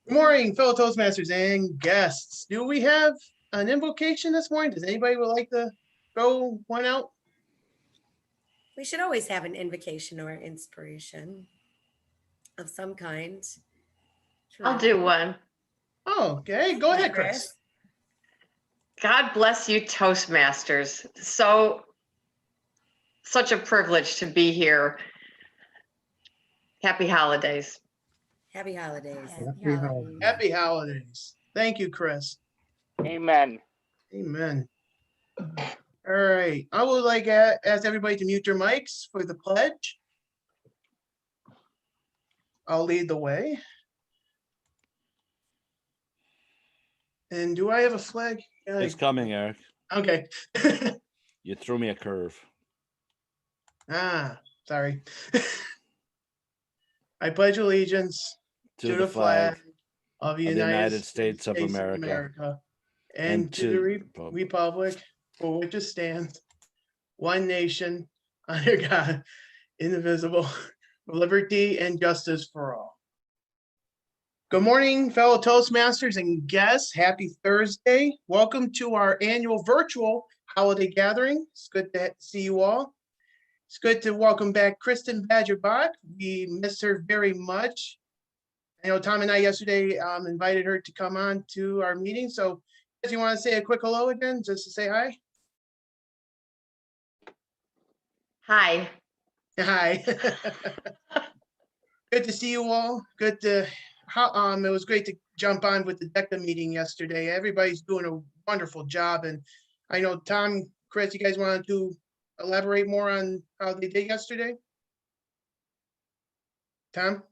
Good morning, fellow Toastmasters and guests. Do we have an invocation this morning? Does anybody would like to go one out? We should always have an invocation or inspiration of some kind. I'll do one. Oh, okay. Go ahead, Chris. God bless you, Toastmasters. Such a privilege to be here. Happy holidays. Happy holidays. Happy holidays. Thank you, Chris. Amen. Amen. All right. I would like to ask everybody to mute their mics for the pledge. I'll lead the way. And do I have a flag? It's coming, Eric. Okay. You threw me a curve. Sorry. I pledge allegiance To the flag of the United States of America and to the republic for which it stands, one nation, under God, indivisible, with liberty and justice for all. Good morning, fellow Toastmasters and guests. Happy Thursday. Welcome to our annual virtual holiday gathering. It's good to see you all. It's good to welcome back Kristen Badger-Bach. We miss her very much. I know Tom and I yesterday invited her to come on to our meeting. So if you want to say a quick hello again, just to say hi. Hi. Hi. Good to see you all. Good to, it was great to jump on with the DECA meeting yesterday. Everybody's doing a wonderful job. And I know Tom, Chris, you guys wanted to elaborate more on how they did yesterday? Tom?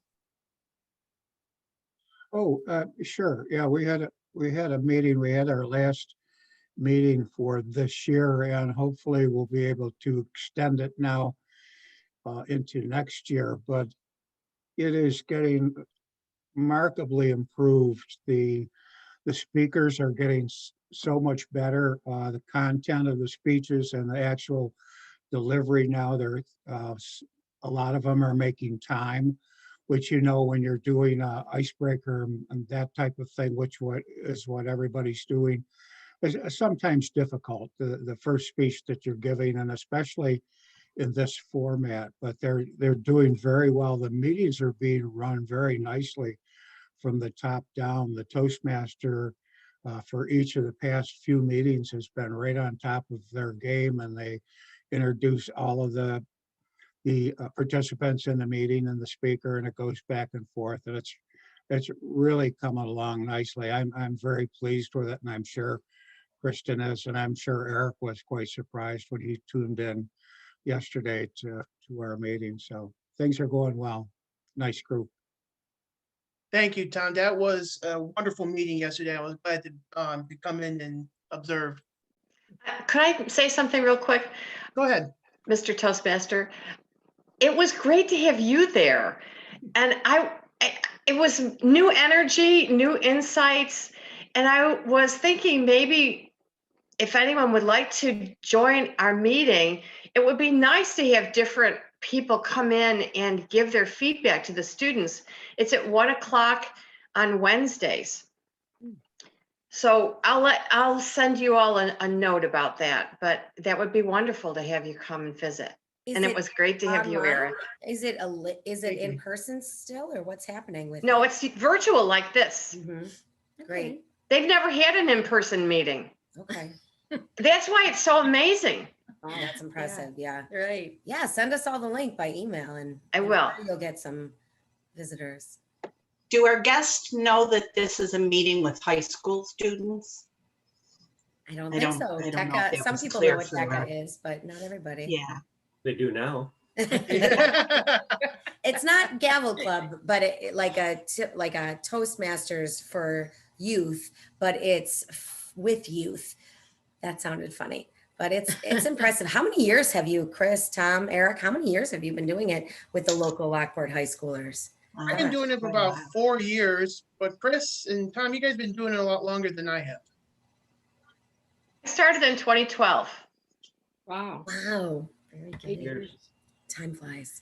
Oh, sure. Yeah, we had a meeting. We had our last meeting for this year, and hopefully we'll be able to extend it now into next year. But it is getting remarkably improved. The speakers are getting so much better. The content of the speeches and the actual delivery now, they're a lot of them are making time, which, you know, when you're doing a icebreaker and that type of thing, which is what everybody's doing, is sometimes difficult, the first speech that you're giving, and especially in this format. But they're doing very well. The meetings are being run very nicely from the top down. The Toastmaster for each of the past few meetings has been right on top of their game, and they introduce all of the participants in the meeting and the speaker, and it goes back and forth, and it's really coming along nicely. I'm very pleased with it, and I'm sure Kristen is, and I'm sure Eric was quite surprised when he tuned in yesterday to our meeting. So things are going well. Nice group. Thank you, Tom. That was a wonderful meeting yesterday. I was glad to come in and observe. Could I say something real quick? Go ahead. Mr. Toastmaster, it was great to have you there. And it was new energy, new insights. And I was thinking maybe if anyone would like to join our meeting, it would be nice to have different people come in and give their feedback to the students. It's at 1 o'clock on Wednesdays. So I'll send you all a note about that, but that would be wonderful to have you come and visit. And it was great to have you, Eric. Is it in person still, or what's happening with No, it? it's virtual like this. Great. They've never had an in-person meeting. Okay. That's why it's so amazing. Oh, that's impressive. Yeah. Right. Yeah. Send us all the link by email, and I will. You'll get some visitors. Do our guests know that this is a meeting with high school students? I don't think so. DECA, some people know what DECA is, but not everybody. Yeah. They do now. It's not Gavel Club, but like a Toastmasters for youth, but it's with youth. That sounded funny, but it's impressive. How many years have you, Chris, Tom, Eric, how many years have you been doing it with the local Lockport high schoolers? I've been doing it for about 4 years, but Chris and Tom, you guys been doing it a lot longer than I have. I started in 2012. Wow. Wow. Very 8 good. years. Time flies.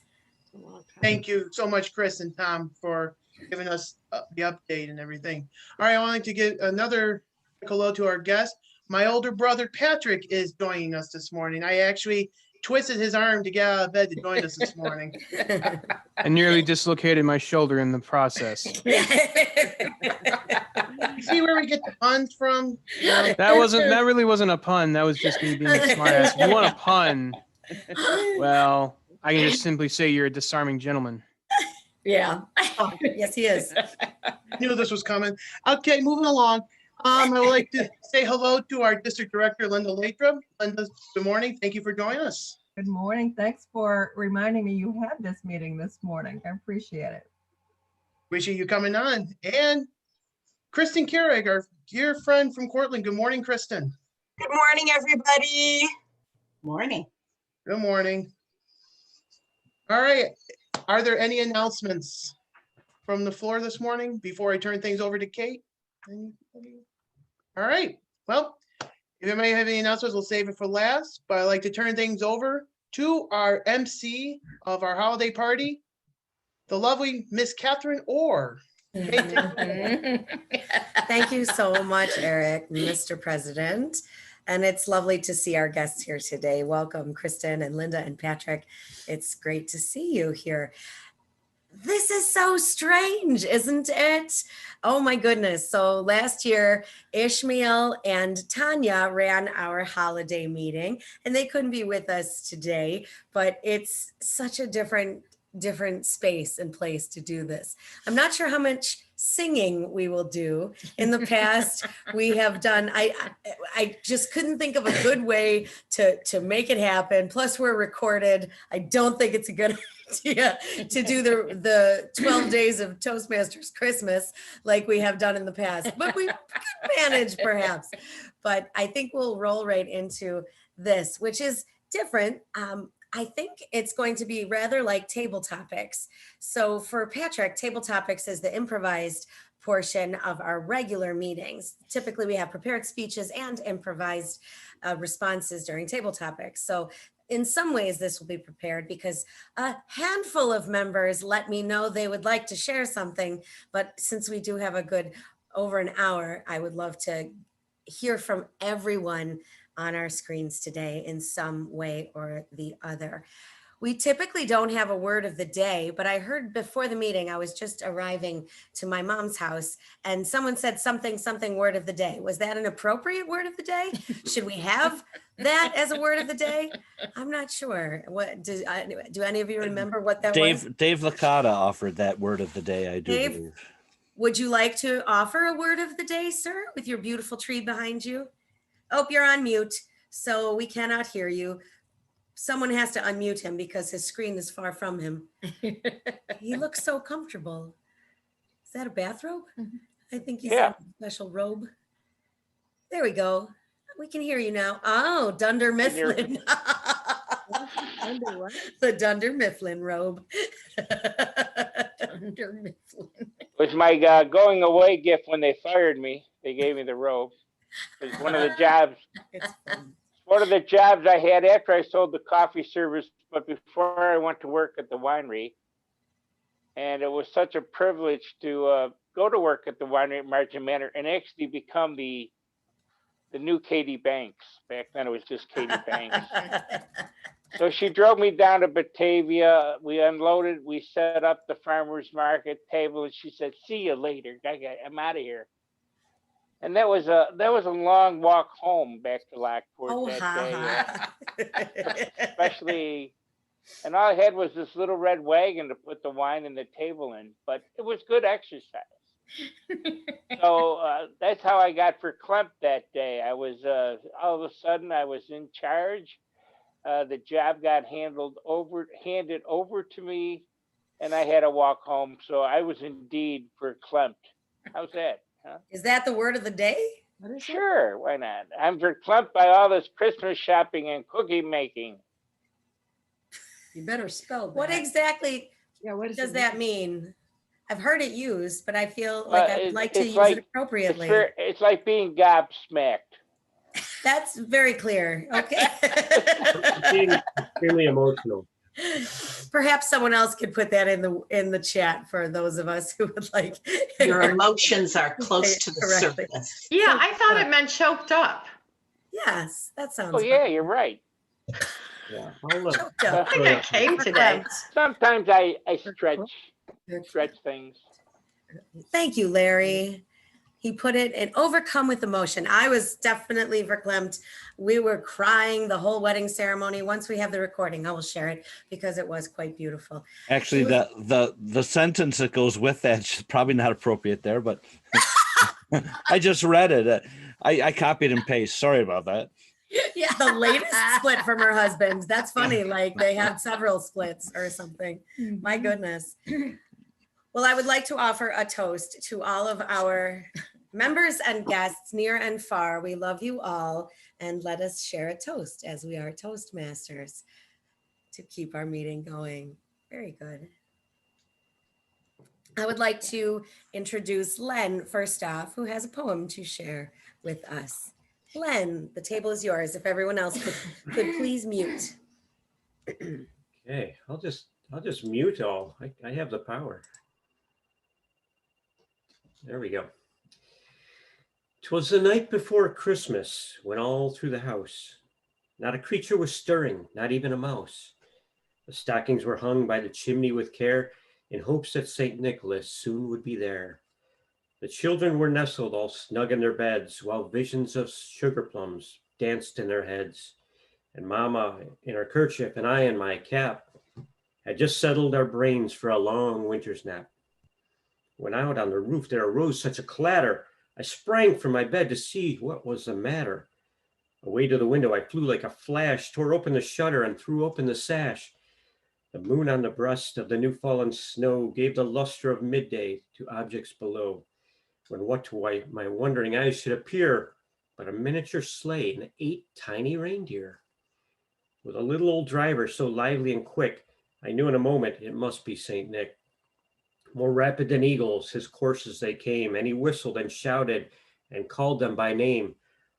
Thank you so much, Chris and Tom, for giving us the update and everything. All right, I wanted to give another hello to our guest. My older brother Patrick is joining us this morning. I actually twisted his arm to get out of bed to join us this morning. I nearly dislocated my shoulder in the process. You see where we get the puns from? That really wasn't a pun. That was just me being a smartass. If you want a pun, well, I can just simply say you're a disarming gentleman. Yeah. Yes, he is. Knew this was coming. Okay, moving along. I would like to say hello to our district director, Linda Lathrop. Linda, good morning. Thank you for joining us. Good morning. Thanks for reminding me you had this meeting this morning. I appreciate it. Appreciate you coming on. And Kristen Keurig, our dear friend from Cortland. Good morning, Kristen. Good morning, everybody. Morning. Good morning. All right. Are there any announcements from the floor this morning before I turn things over to Kate? Anybody? All right. Well, if anybody have any announcements, we'll save it for last. But I'd like to turn things over to our MC of our holiday party, the lovely Miss Catherine Orr. Thank you so much, Eric, Mr. President. And it's lovely to see our guests here today. Welcome, Kristen and Linda and Patrick. It's great to see you here. This is so strange, isn't it? Oh my goodness. So last year, Ishmael and Tanya ran our holiday meeting and they couldn't be with us today, but it's such a different space and place to do this. I'm not sure how much singing we will do. In the past, we have done, I just couldn't think of a good way to make it happen. Plus we're recorded. I don't think it's a good idea to do the 12 days of Toastmasters Christmas like we have done in the past, but we could manage perhaps. But I think we'll roll right into this, which is different. I think it's going to be rather like table topics. So for Patrick, table topics is the improvised portion of our regular meetings. Typically we have prepared speeches and improvised responses during table topics. So in some ways this will be prepared because a handful of members let me know they would like to share something. But since we do have a good over an hour, I would love to hear from everyone on our screens today in some way or the other. We typically don't have a word of the day, but I heard before the meeting, I was just arriving to my mom's house and someone said something word of the day. Was that an appropriate word of the day? Should we have that as a word of the day? I'm not sure. What do any of you remember what that was? Dave Licata offered that word of the day, I do Dave, believe. would you like to offer a word of the day, sir, with your beautiful tree behind you? Oh, you're on mute, so we cannot hear you. Someone has to unmute him because his screen is far from him. He looks so comfortable. Is that a bathrobe? I think he's in a special robe. There we go. We can hear you now. Oh, Dunder Mifflin. The Dunder Mifflin robe. Dunder Mifflin. It was my going away gift when they fired me. They gave me the robe. It was one of the jobs. One of the jobs I had after I sold the coffee service, but before I went to work at the winery. And it was such a privilege to go to work at the winery at Margin Manor and actually become the new Katie Banks. Back then it was just Katie Banks. So she drove me down to Batavia. We unloaded, we set up the farmer's market table, and she said, "See you later. I'm out of here." And that was a long walk home back to Lockport that day. Especially, and all I had was this little red wagon to put the wine and the table in, but it was good exercise. So that's how I got for Klemp that day. I was all of a sudden I was in charge. The job got handed over to me, and I had to walk home. So I was indeed for Klemp. How's that? Huh? Is that the word of the day? Sure, why not? I'm verklempt by all this Christmas shopping and cookie making. You better spell that. What exactly does that mean? I've heard it used, but I feel like I'd like to use it appropriately. It's like being gobsmacked. That's very clear. Okay. Being extremely emotional. Perhaps someone else could put that in the chat for those of us who would like. Your emotions are close to the Correctly. surface. Yeah, I thought it meant choked up. Yes, that sounds. Oh yeah, you're right. Yeah. Choked up. I think I came today. Sometimes I stretch things. Thank you, Larry. He put it in overcome with emotion. I was definitely verklempt. We were crying the whole wedding ceremony. Once we have the recording, I will share it because it was quite beautiful. Actually, the sentence that goes with that's probably not appropriate there, but I just read it. I copied and pasted. Sorry about that. Yeah, the latest split from her husband. That's funny. Like they had several splits or something. My goodness. Well, I would like to offer a toast to all of our members and guests near and far. We love you all, and let us share a toast as we are Toastmasters to keep our meeting going. Very good. I would like to introduce Len first off, who has a poem to share with us. Len, the table is yours. If everyone else could please mute. Okay, I'll just mute all. I have the power. There we go. 'Twas the night before Christmas, when all through the house, not a creature was stirring, not even a mouse. The stockings were hung by the chimney with care, in hopes that St. Nicholas soon would be there. The children were nestled all snug in their beds, while visions of sugar plums danced in their heads. And Mama in her kerchief and I in my cap had just settled our brains for a long winter's nap. When out on the roof there arose such a clatter, I sprang from my bed to see what was the matter. Away to the window I flew like a flash, tore open the shutter and threw open the sash. The moon on the breast of the new fallen snow gave the luster of midday to objects below, when what to my wondering eyes should appear but a miniature sleigh and 8 tiny reindeer. With a little old driver so lively and quick, I knew in a moment it must be St. Nick. More rapid than eagles, his coursers they came, and he whistled and shouted and called them by name.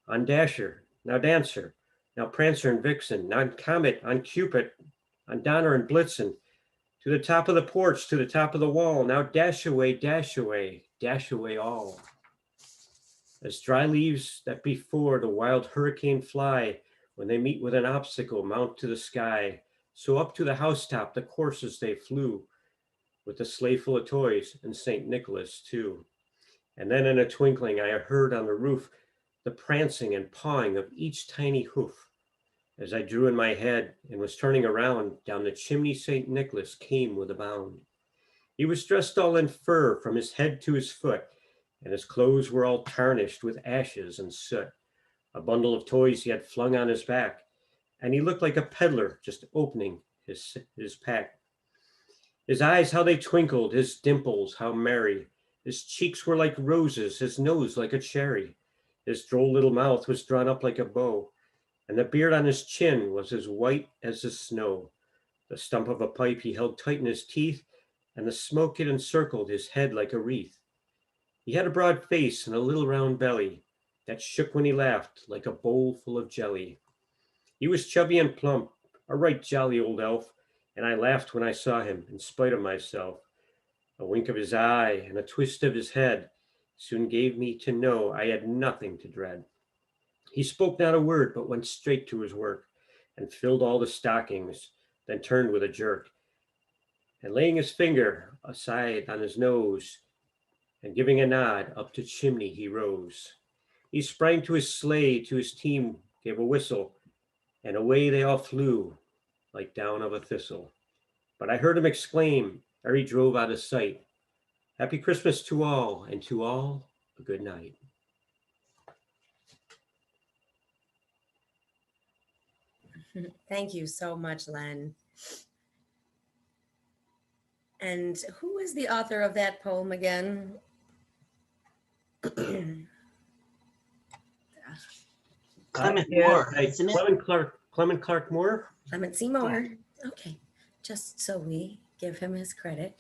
On Dasher, now Dancer, now Prancer and Vixen, on Comet, on Cupid, on Donner and Blitzen, to the top of the porch, to the top of the wall, now dash away all. As dry leaves that before the wild hurricane fly, when they meet with an obstacle, mount to the sky, so up to the housetop the coursers they flew, with the sleigh full of toys and St. Nicholas too. And then in a twinkling I heard on the roof the prancing and pawing of each tiny hoof. As I drew in my head and was turning around, down the chimney St. Nicholas came with a bound. He was dressed all in fur from his head to his foot, and his clothes were all tarnished with ashes and soot. A bundle of toys he had flung on his back, and he looked like a peddler just opening his pack. His eyes, how they twinkled, his dimples, how merry. His cheeks were like roses, his nose like a cherry. His droll little mouth was drawn up like a bow, and the beard on his chin was as white as the snow. The stump of a pipe he held tight in his teeth, and the smoke it encircled his head like a wreath. He had a broad face and a little round belly that shook when he laughed like a bowl full of jelly. He was chubby and plump, a right jolly old elf, and I laughed when I saw him in spite of myself. A wink of his eye and a twist of his head soon gave me to know I had nothing to dread. He spoke not a word, but went straight to his work and filled all the stockings, then turned with a jerk. And laying his finger aside on his nose and giving a nod, up to chimney he rose. He sprang to his sleigh, to his team gave a whistle, and away they all flew like down of a thistle. But I heard him exclaim ere he drove out of sight, "Happy Christmas to all, and to all a good night." Thank you so much, Len. And who is the author of that poem again? Clement Moore, isn't it? Clement Clark Moore. Clement C. Moore. Okay, just so we give him his credit.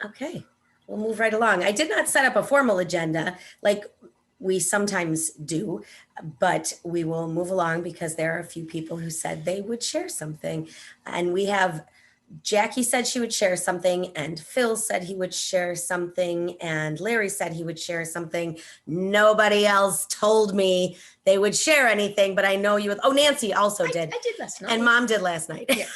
Okay, we'll move right along. I did not set up a formal agenda. Like we sometimes do, but we will move along because there are a few people who said they would share something. And we have Jackie said she would share something, and Phil said he would share something, and Larry said he would share something. Nobody else told me they would share anything, but I know you would. Oh, Nancy also did. I did last night. And Mom did last night. Yeah.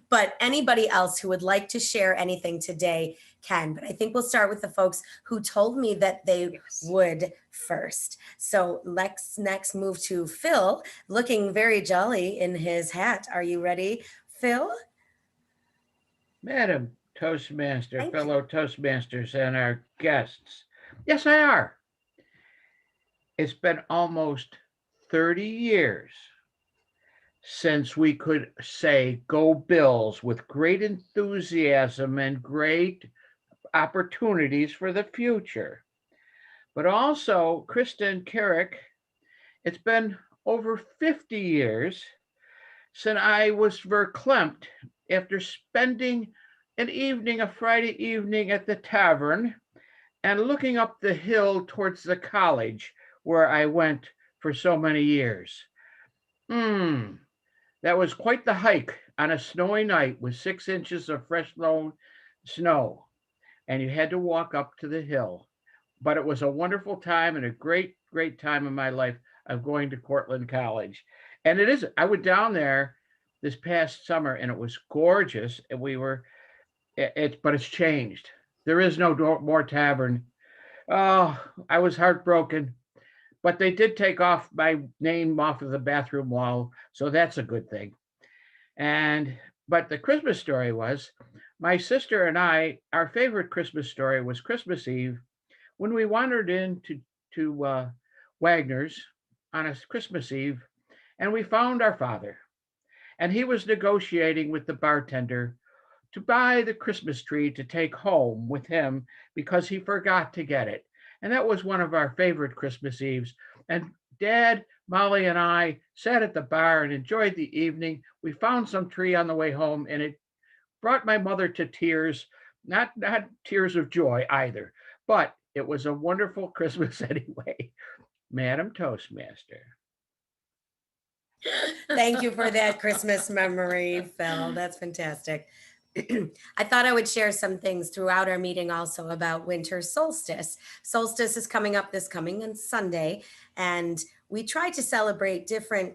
But anybody else who would like to share anything today can. But I think we'll start with the folks who told me that they would first. So let's next move to Phil, looking very jolly in his hat. Are you ready, Phil? Madam Toastmaster, Thank fellow Toastmasters, and our guests. Yes, I are. It's been almost 30 years since we could say "Go Bills" with great enthusiasm and great opportunities for the future. But also, Krista and Carrick, it's been over 50 years since I was verklempt after spending an evening, a Friday evening at the tavern and looking up the hill towards the college where I went for so many years. That was quite the hike on a snowy night with 6 inches of fresh snow, and you had to walk up to the hill. But it was a wonderful time and a great, great time in my life of going to Cortland College. And it is, I went down there this past summer and it was gorgeous. And we were, but it's changed. There is no more tavern. Oh, I was heartbroken, but they did take off my name off of the bathroom wall. So that's a good thing. But the Christmas story was my sister and I, our favorite Christmas story was Christmas Eve when we wandered into Wagner's on a Christmas Eve and we found our father. And he was negotiating with the bartender to buy the Christmas tree to take home with him because he forgot to get it. And that was one of our favorite Christmas Eves. And Dad, Molly, and I sat at the bar and enjoyed the evening. We found some tree on the way home, and it brought my mother to tears, not tears of joy either, but it was a wonderful Christmas anyway. Madam Toastmaster. Thank you for that Christmas memory, Phil. That's fantastic. I thought I would share some things throughout our meeting also about winter solstice. Solstice is coming up this coming Sunday, and we try to celebrate different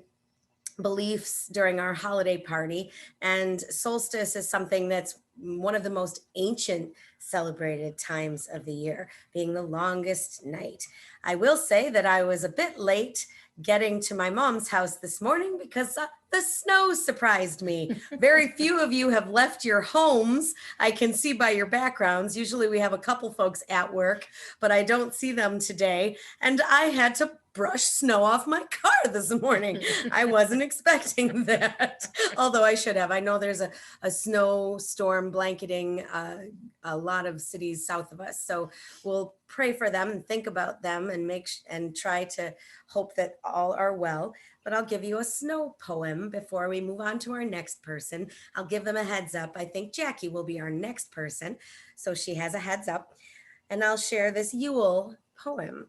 beliefs during our holiday party. And solstice is something that's one of the most ancient celebrated times of the year, being the longest night. I will say that I was a bit late getting to my mom's house this morning because the snow surprised me. Very few of you have left your homes. I can see by your backgrounds. Usually we have a couple folks at work, but I don't see them today. And I had to brush snow off my car this morning. I wasn't expecting that, although I should have. I know there's a snowstorm blanketing a lot of cities south of us. So we'll pray for them and think about them and try to hope that all are well. But I'll give you a snow poem before we move on to our next person. I'll give them a heads up. I think Jackie will be our next person, so she has a heads up. And I'll share this Yule poem.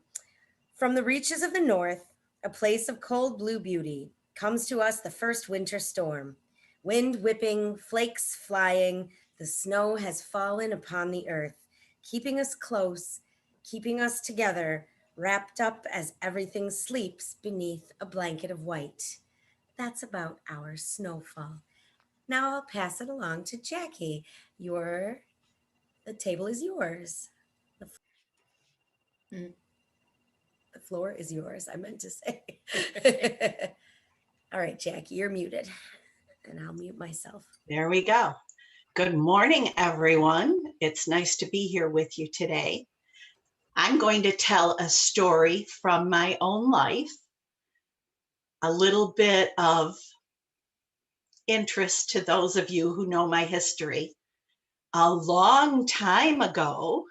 From the reaches of the north, a place of cold blue beauty, comes to us the first winter storm. Wind whipping, flakes flying, the snow has fallen upon the earth, keeping us close, keeping us together, wrapped up as everything sleeps beneath a blanket of white. That's about our snowfall. Now I'll pass it along to Jackie. The table is yours. The floor is yours, I meant to say. All right, Jackie, you're muted. And I'll mute myself. There we go. Good morning, everyone. It's nice to be here with you today. I'm going to tell a story from my own life, a little bit of interest to those of you who know my history. A long time ago,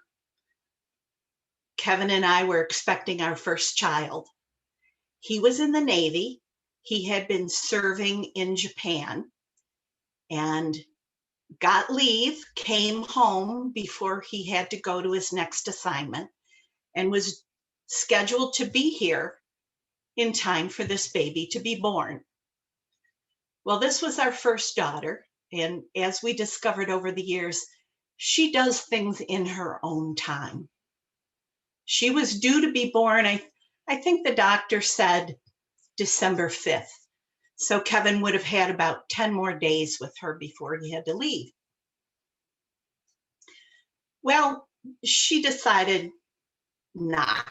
Kevin and I were expecting our first child. He was in the Navy. He had been serving in Japan and got leave, came home before he had to go to his next assignment, and was scheduled to be here in time for this baby to be born. Well, this was our first daughter, and as we discovered over the years, she does things in her own time. She was due to be born, I think the doctor said December 5th. So Kevin would have had about 10 more days with her before he had to leave. Well, she decided not.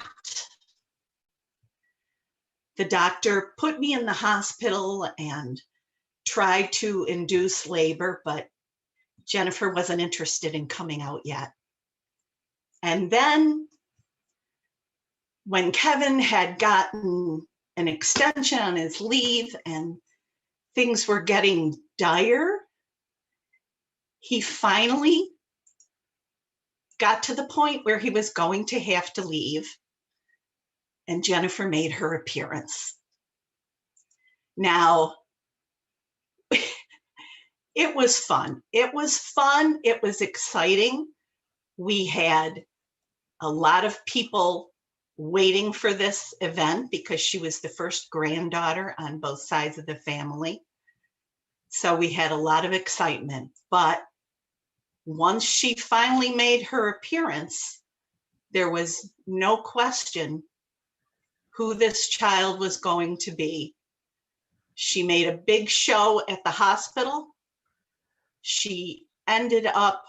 The doctor put me in the hospital and tried to induce labor, but Jennifer wasn't interested in coming out yet. And then when Kevin had gotten an extension on his leave and things were getting dire, he finally got to the point where he was going to have to leave, and Jennifer made her appearance. Now, it was fun. It was fun. It was exciting. We had a lot of people waiting for this event because she was the first granddaughter on both sides of the family. So we had a lot of excitement. But once she finally made her appearance, there was no question who this child was going to be. She made a big show at the hospital. She ended up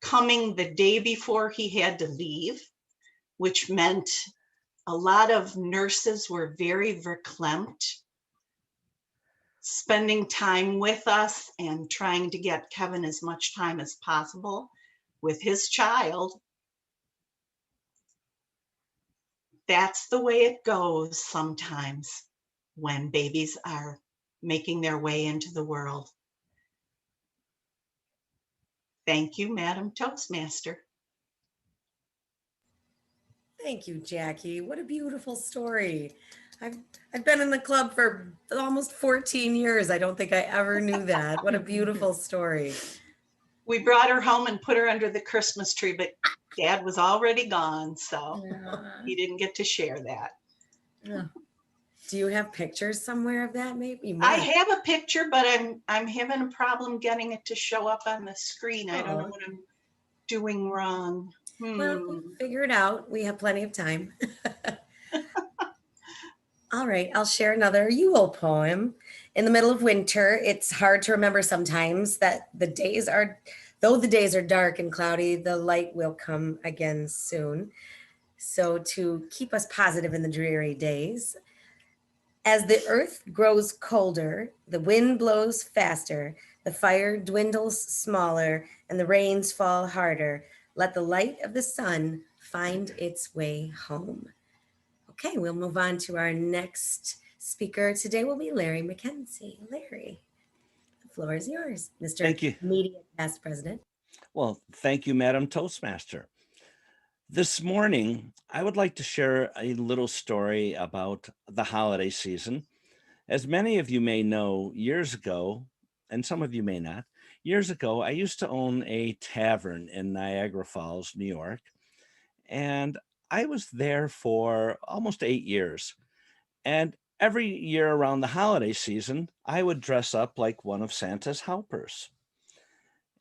coming the day before he had to leave, which meant a lot of nurses were very verklempt, spending time with us and trying to get Kevin as much time as possible with his child. That's the way it goes sometimes when babies are making their way into the world. Thank you, Madam Toastmaster. Thank you, Jackie. What a beautiful story. I've been in the club for almost 14 years. I don't think I ever knew that. What a beautiful story. We brought her home and put her under the Christmas tree, but Dad was already gone, so he didn't get to share that. Yeah. Do you have pictures somewhere of that? Maybe I have a picture, but I'm having a problem getting it to show up on the screen. I don't know what I'm doing wrong. Well, we'll figure it out. We have plenty of time. All right, I'll share another Yule poem. In the middle of winter, it's hard to remember sometimes that though the days are dark and cloudy, the light will come again soon. So to keep us positive in the dreary days, as the earth grows colder, the wind blows faster, the fire dwindles smaller, and the rains fall harder, let the light of the sun find its way home. Okay, we'll move on to our next speaker. Today will be Larry McKenzie. Larry, the floor is yours, Mr. Thank you. Media Past President. Well, thank you, Madam Toastmaster. This morning, I would like to share a little story about the holiday season. As many of you may know, years ago, and some of you may not, years ago, I used to own a tavern in Niagara Falls, New York, and I was there for almost 8 years. And every year around the holiday season, I would dress up like one of Santa's helpers.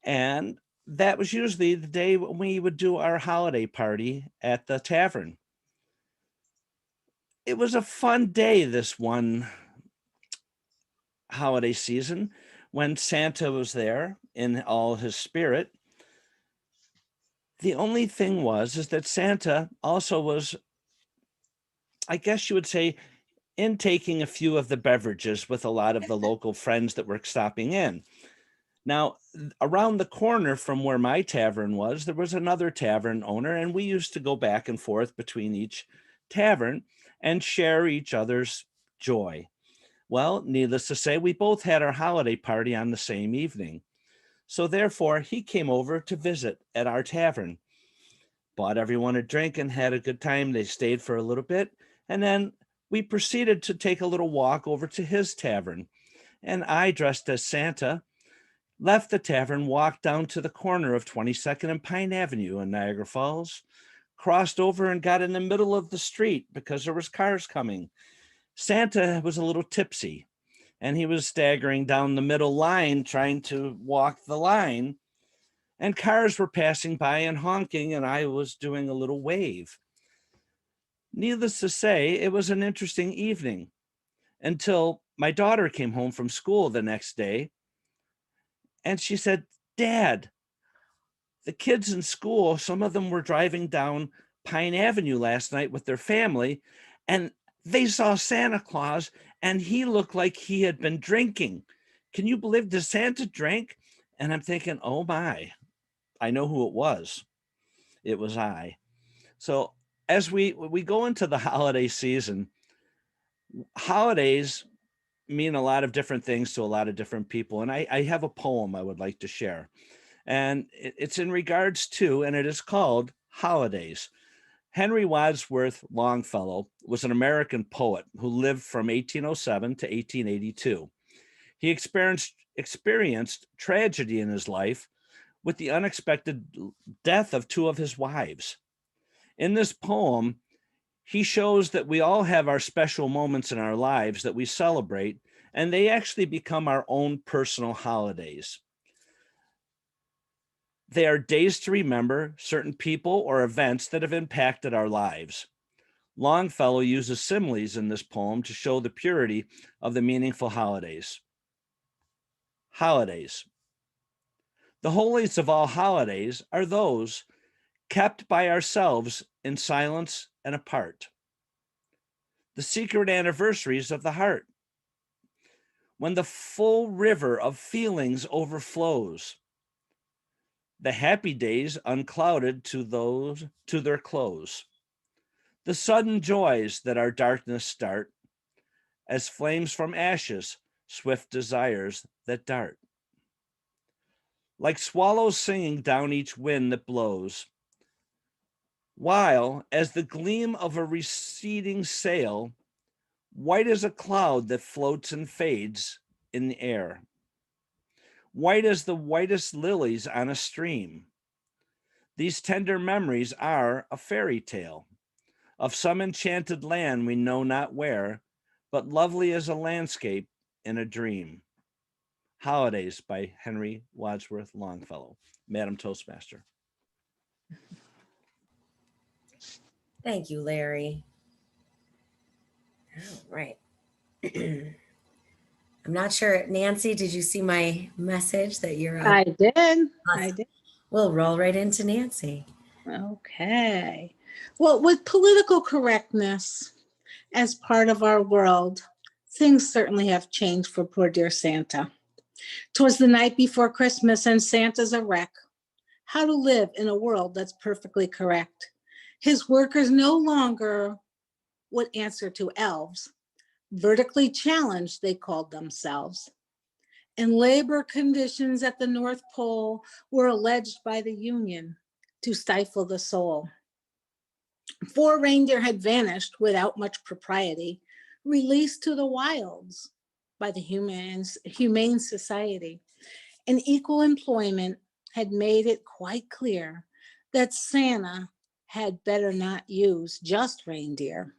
And that was usually the day when we would do our holiday party at the tavern. It was a fun day this one holiday season when Santa was there in all his spirit. The only thing is that Santa also was, I guess you would say, intaking a few of the beverages with a lot of the local friends that were stopping in. Now, around the corner from where my tavern was, there was another tavern owner, and we used to go back and forth between each tavern and share each other's joy. Well, needless to say, we both had our holiday party on the same evening. So therefore, he came over to visit at our tavern, bought everyone a drink and had a good time. They stayed for a little bit, and then we proceeded to take a little walk over to his tavern. And I, dressed as Santa, left the tavern, walked down to the corner of 22nd and Pine Avenue in Niagara Falls, crossed over and got in the middle of the street because there was cars coming. Santa was a little tipsy, and he was staggering down the middle line trying to walk the line, and cars were passing by and honking, and I was doing a little wave. Needless to say, it was an interesting evening until my daughter came home from school the next day, and she said, "Dad, the kids in school, some of them were driving down Pine Avenue last night with their family, and they saw Santa Claus, and he looked like he had been drinking. Can you believe, does Santa drink?" And I'm thinking, oh my, I know who it was. It was I. So as we go into the holiday season, holidays mean a lot of different things to a lot of different people. And I have a poem I would like to share. And it's in regards to, and it is called Holidays. Henry Wadsworth Longfellow was an American poet who lived from 1807 to 1882. He experienced tragedy in his life with the unexpected death of two of his wives. In this poem, he shows that we all have our special moments in our lives that we celebrate, and they actually become our own personal holidays. They are days to remember certain people or events that have impacted our lives. Longfellow uses similes in this poem to show the purity of the meaningful holidays. Holidays. The holiest of all holidays are those kept by ourselves in silence and apart. The secret anniversaries of the heart. When the full river of feelings overflows. The happy days unclouded to their close. The sudden joys that our darkness start, as flames from ashes, swift desires that dart. Like swallows singing down each wind that blows, while as the gleam of a receding sail, white as a cloud that floats and fades in the air, white as the whitest lilies on a stream. These tender memories are a fairy tale of some enchanted land we know not where, but lovely as a landscape in a dream. Holidays by Henry Wadsworth Longfellow. Madam Toastmaster. Thank you, Larry. All right. I'm not sure. Nancy, did you see my message that you're up? I did. Awesome. I did. We'll roll right into Nancy. Okay. Well, with political correctness as part of our world, things certainly have changed for poor dear Santa. 'Twas the night before Christmas and Santa's a wreck. How to live in a world that's perfectly correct. His workers no longer would answer to elves. Vertically challenged, they called themselves. And labor conditions at the North Pole were alleged by the Union to stifle the soul. 4 reindeer had vanished without much propriety, released to the wilds by the Humane Society. And equal employment had made it quite clear that Santa had better not use just reindeer.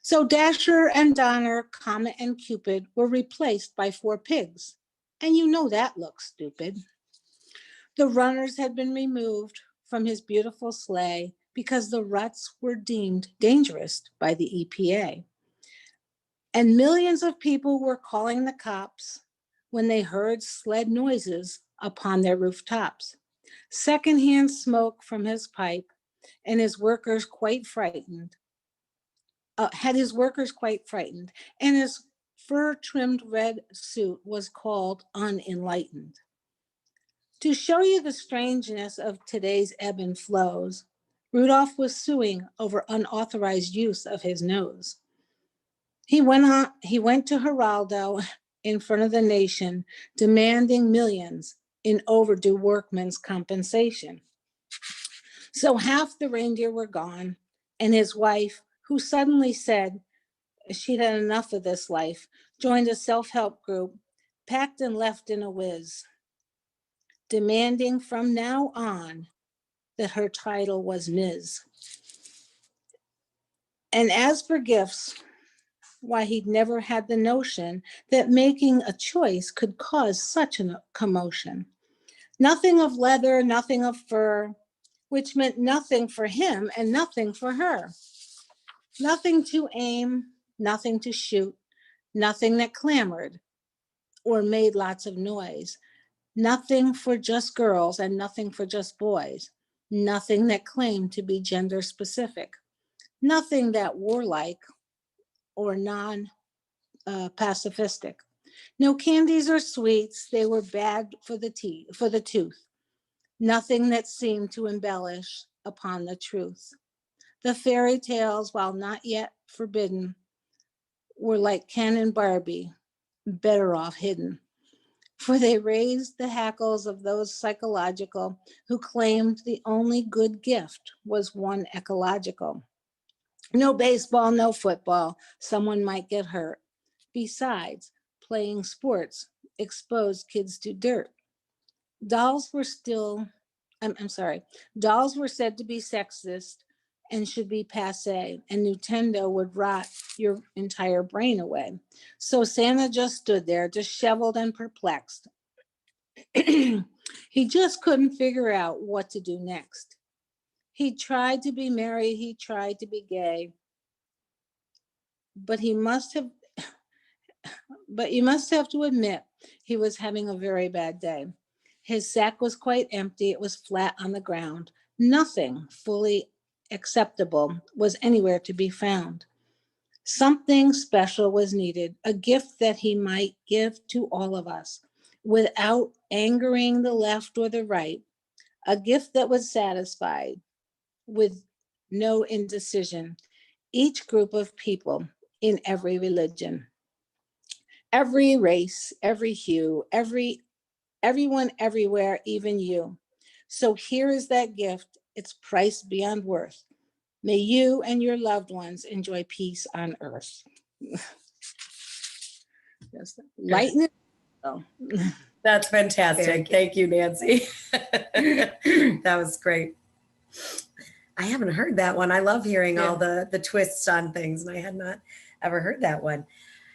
So Dasher and Donner, Comet and Cupid were replaced by 4 pigs. And you know that looks stupid. The runners had been removed from his beautiful sleigh because the ruts were deemed dangerous by the EPA. And millions of people were calling the cops when they heard sled noises upon their rooftops. Secondhand smoke from his pipe and his workers quite frightened, and his fur-trimmed red suit was called unenlightened. To show you the strangeness of today's ebb and flows, Rudolph was suing over unauthorized use of his nose. He went to Geraldo in front of the nation, demanding millions in overdue workmen's compensation. So half the reindeer were gone, and his wife, who suddenly said she'd had enough of this life, joined a self-help group, packed and left in a whiz, demanding from now on that her title was Ms. And as for gifts, why, he'd never had the notion that making a choice could cause such a commotion. Nothing of leather, nothing of fur, which meant nothing for him and nothing for her. Nothing to aim, nothing to shoot, nothing that clamored or made lots of noise. Nothing for just girls and nothing for just boys. Nothing that claimed to be gender specific. Nothing that warlike or non-pacifistic. No candies or sweets, they were bad for the tooth. Nothing that seemed to embellish upon the truth. The fairy tales, while not yet forbidden, were like Ken and Barbie, better off hidden. For they raised the hackles of those psychological who claimed the only good gift was one ecological. No baseball, no football, someone might get hurt. Besides, playing sports exposed kids to dirt. Dolls were said to be sexist and should be passé, and Nintendo would rot your entire brain away. So Santa just stood there, disheveled and perplexed. He just couldn't figure out what to do next. He tried to be merry, he tried to be gay, but you must have to admit he was having a very bad day. His sack was quite empty, it was flat on the ground. Nothing fully acceptable was anywhere to be found. Something special was needed, a gift that he might give to all of us without angering the left or the right, a gift that was satisfied with no indecision, each group of people in every religion, every race, every hue, everyone, everywhere, even you. So here is that gift, it's priced beyond worth. May you and your loved ones enjoy peace on earth. Just lighten it. Oh. That's fantastic. Thank you, Nancy. That was great. I haven't heard that one. I love hearing all the twists on things, and I had not ever heard that one.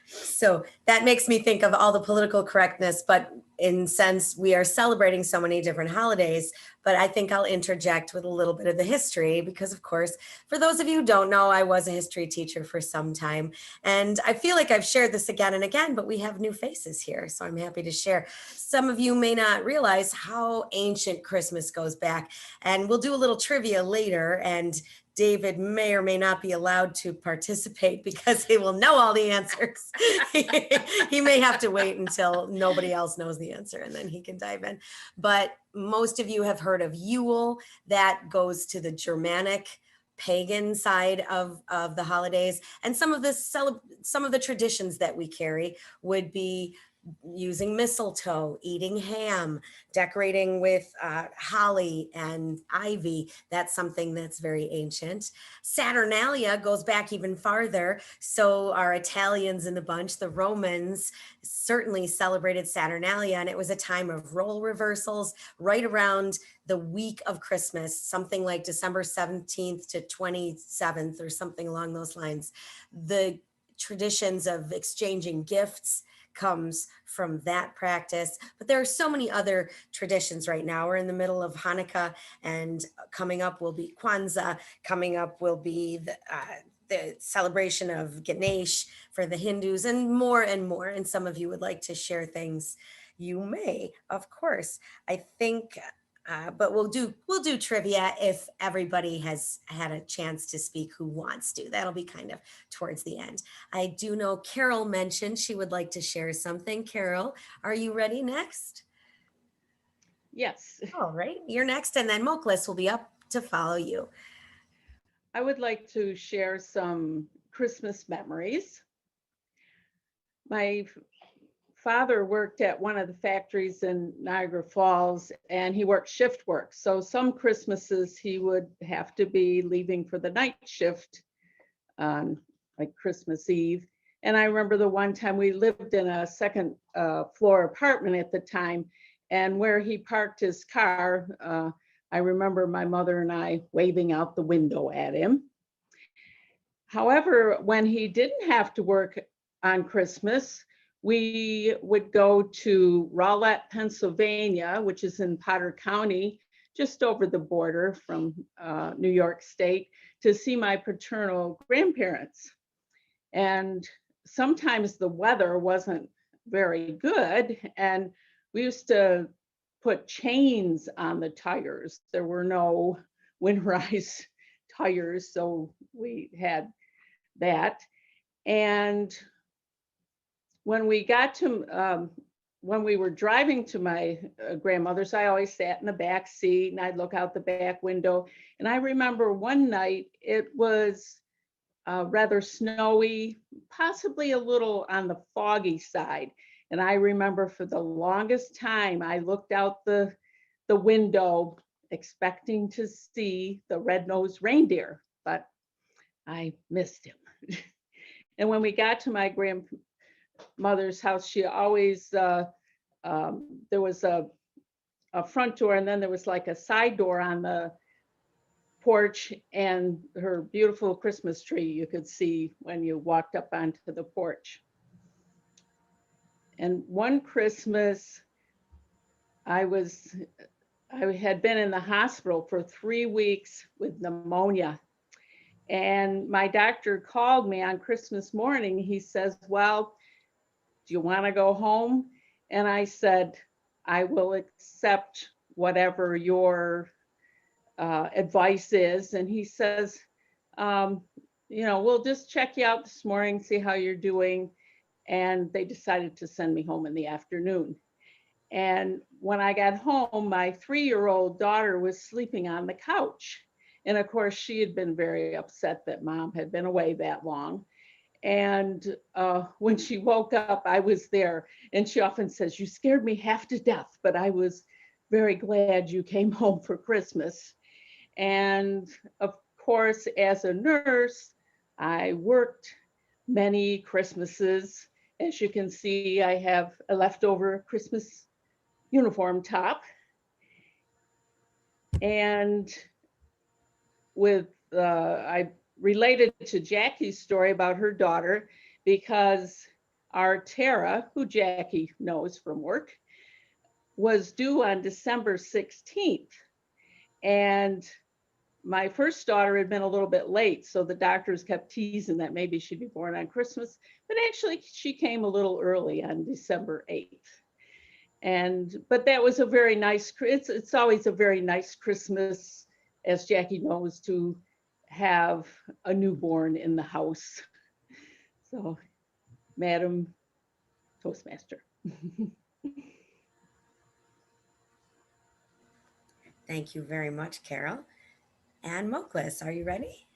So that makes me think of all the political correctness, but in sense, we are celebrating so many different holidays, but I think I'll interject with a little bit of the history because, of course, for those of you who don't know, I was a history teacher for some time, and I feel like I've shared this again and again, but we have new faces here, so I'm happy to share. Some of you may not realize how ancient Christmas goes back, and we'll do a little trivia later, and David may or may not be allowed to participate because he will know all the answers. He may have to wait until nobody else knows the answer and then he can dive in. But most of you have heard of Yule. That goes to the Germanic pagan side of the holidays. And some of the traditions that we carry would be using mistletoe, eating ham, decorating with holly and ivy. That's something that's very ancient. Saturnalia goes back even farther. So our Italians in the bunch, the Romans, certainly celebrated Saturnalia, and it was a time of role reversals right around the week of Christmas, something like December 17th to 27th or something along those lines. The traditions of exchanging gifts comes from that practice. But there are so many other traditions right now. We're in the middle of Hanukkah, and coming up will be Kwanzaa. Coming up will be the celebration of Ganesh for the Hindus, and more and more. And some of you would like to share things. You may, of course. I think, but we'll do trivia if everybody has had a chance to speak who wants to. That'll be kind of towards the end. I do know Carol mentioned she would like to share something. Carol, are you ready next? Yes. All right, you're next, and then Moklis will be up to follow you. I would like to share some Christmas memories. My father worked at one of the factories in Niagara Falls, and he worked shift work. So some Christmases he would have to be leaving for the night shift on like Christmas Eve. And I remember the one time we lived in a second floor apartment at the time, and where he parked his car, I remember my mother and I waving out the window at him. However, when he didn't have to work on Christmas, we would go to Rowlett, Pennsylvania, which is in Potter County, just over the border from New York State, to see my paternal grandparents. And sometimes the weather wasn't very good, and we used to put chains on the tires. There were no winterized tires, so we had that. And when we got to when we were driving to my grandmother's, I always sat in the back seat and I'd look out the back window. And I remember one night it was rather snowy, possibly a little on the foggy side. And I remember for the longest time, I looked out the window expecting to see the red-nosed reindeer, but I missed him. And when we got to my grandmother's house, she always, there was a front door and then there was like a side door on the porch, and her beautiful Christmas tree you could see when you walked up onto the porch. And one Christmas, I had been in the hospital for 3 weeks with pneumonia. And my doctor called me on Christmas morning. He says, well, do you want to go home? And I said, I will accept whatever your advice is. And he says, you know, we'll just check you out this morning, see how you're doing. And they decided to send me home in the afternoon. And when I got home, my 3-year-old daughter was sleeping on the couch. And of course, she had been very upset that mom had been away that long. And when she woke up, I was there. And she often says, you scared me half to death, but I was very glad you came home for Christmas. And of course, as a nurse, I worked many Christmases. As you can see, I have a leftover Christmas uniform top. And with, I related to Jackie's story about her daughter because our Tara, who Jackie knows from work, was due on December 16th. And my first daughter had been a little bit late, so the doctors kept teasing that maybe she'd be born on Christmas, but actually she came a little early on December 8th. But that was a very nice, it's always a very nice Christmas, as Jackie knows, to have a newborn in the house. So, Madam Toastmaster. Thank you very much, Carol. And Moklis, are you ready?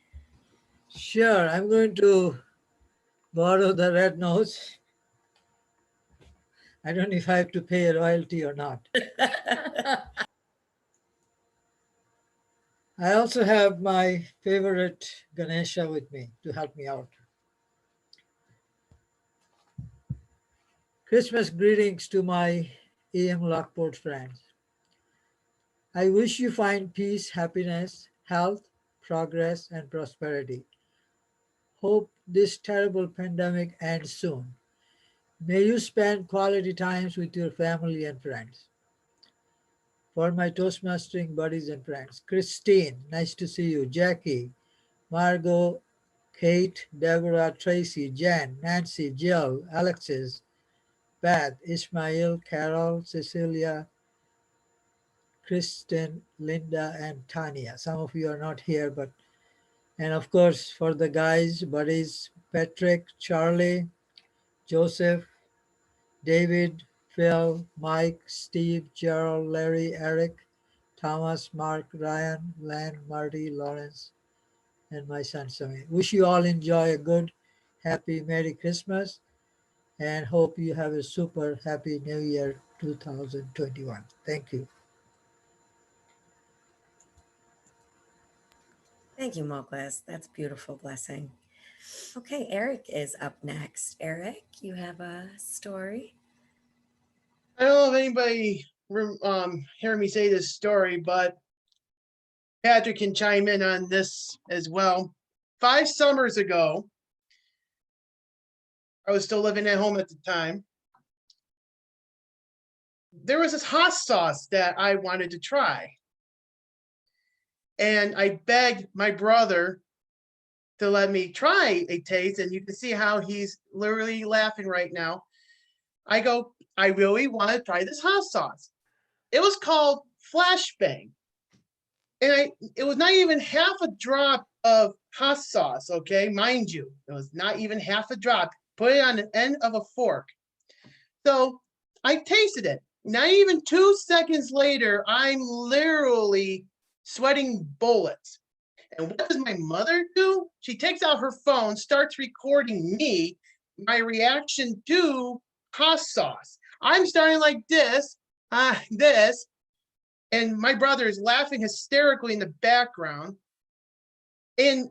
Sure, I'm going to borrow the red nose. I don't know if I have to pay a royalty or not. I also have my favorite Ganesha with me to help me out. Christmas greetings to my AM Lockport friends. I wish you find peace, happiness, health, progress, and prosperity. Hope this terrible pandemic ends soon. May you spend quality times with your family and friends. For my Toastmastering buddies and friends, Christine, nice to see you. Jackie, Margot, Kate, Deborah, Tracy, Jen, Nancy, Jill, Alexis, Beth, Ismail, Carol, Cecilia, Kristen, Linda, and Tanya. Some of you are not here, but, and of course, for the guys, buddies, Patrick, Charlie, Joseph, David, Phil, Mike, Steve, Gerald, Larry, Eric, Thomas, Mark, Ryan, Len, Marty, Lawrence, and my son, Sammy. Wish you all enjoy a good, happy, Merry Christmas, and hope you have a super happy New Year 2021. Thank you. Thank you, Moklis. That's a beautiful blessing. Okay, Eric is up next. Eric, you have a story? I don't know if anybody heard me say this story, but Patrick can chime in on this as well. 5 summers ago, I was still living at home at the time. There was this hot sauce that I wanted to try. And I begged my brother to let me try a taste, and you can see how he's literally laughing right now. I go, I really want to try this hot sauce. It was called Flashbang. And it was not even half a drop of hot sauce, okay? Mind you, it was not even half a drop. Put it on the end of a fork. So I tasted it. Not even 2 seconds later, I'm literally sweating bullets. And what does my mother do? She takes out her phone, starts recording me, my reaction to hot sauce. I'm starting like this, and my brother is laughing hysterically in the background. And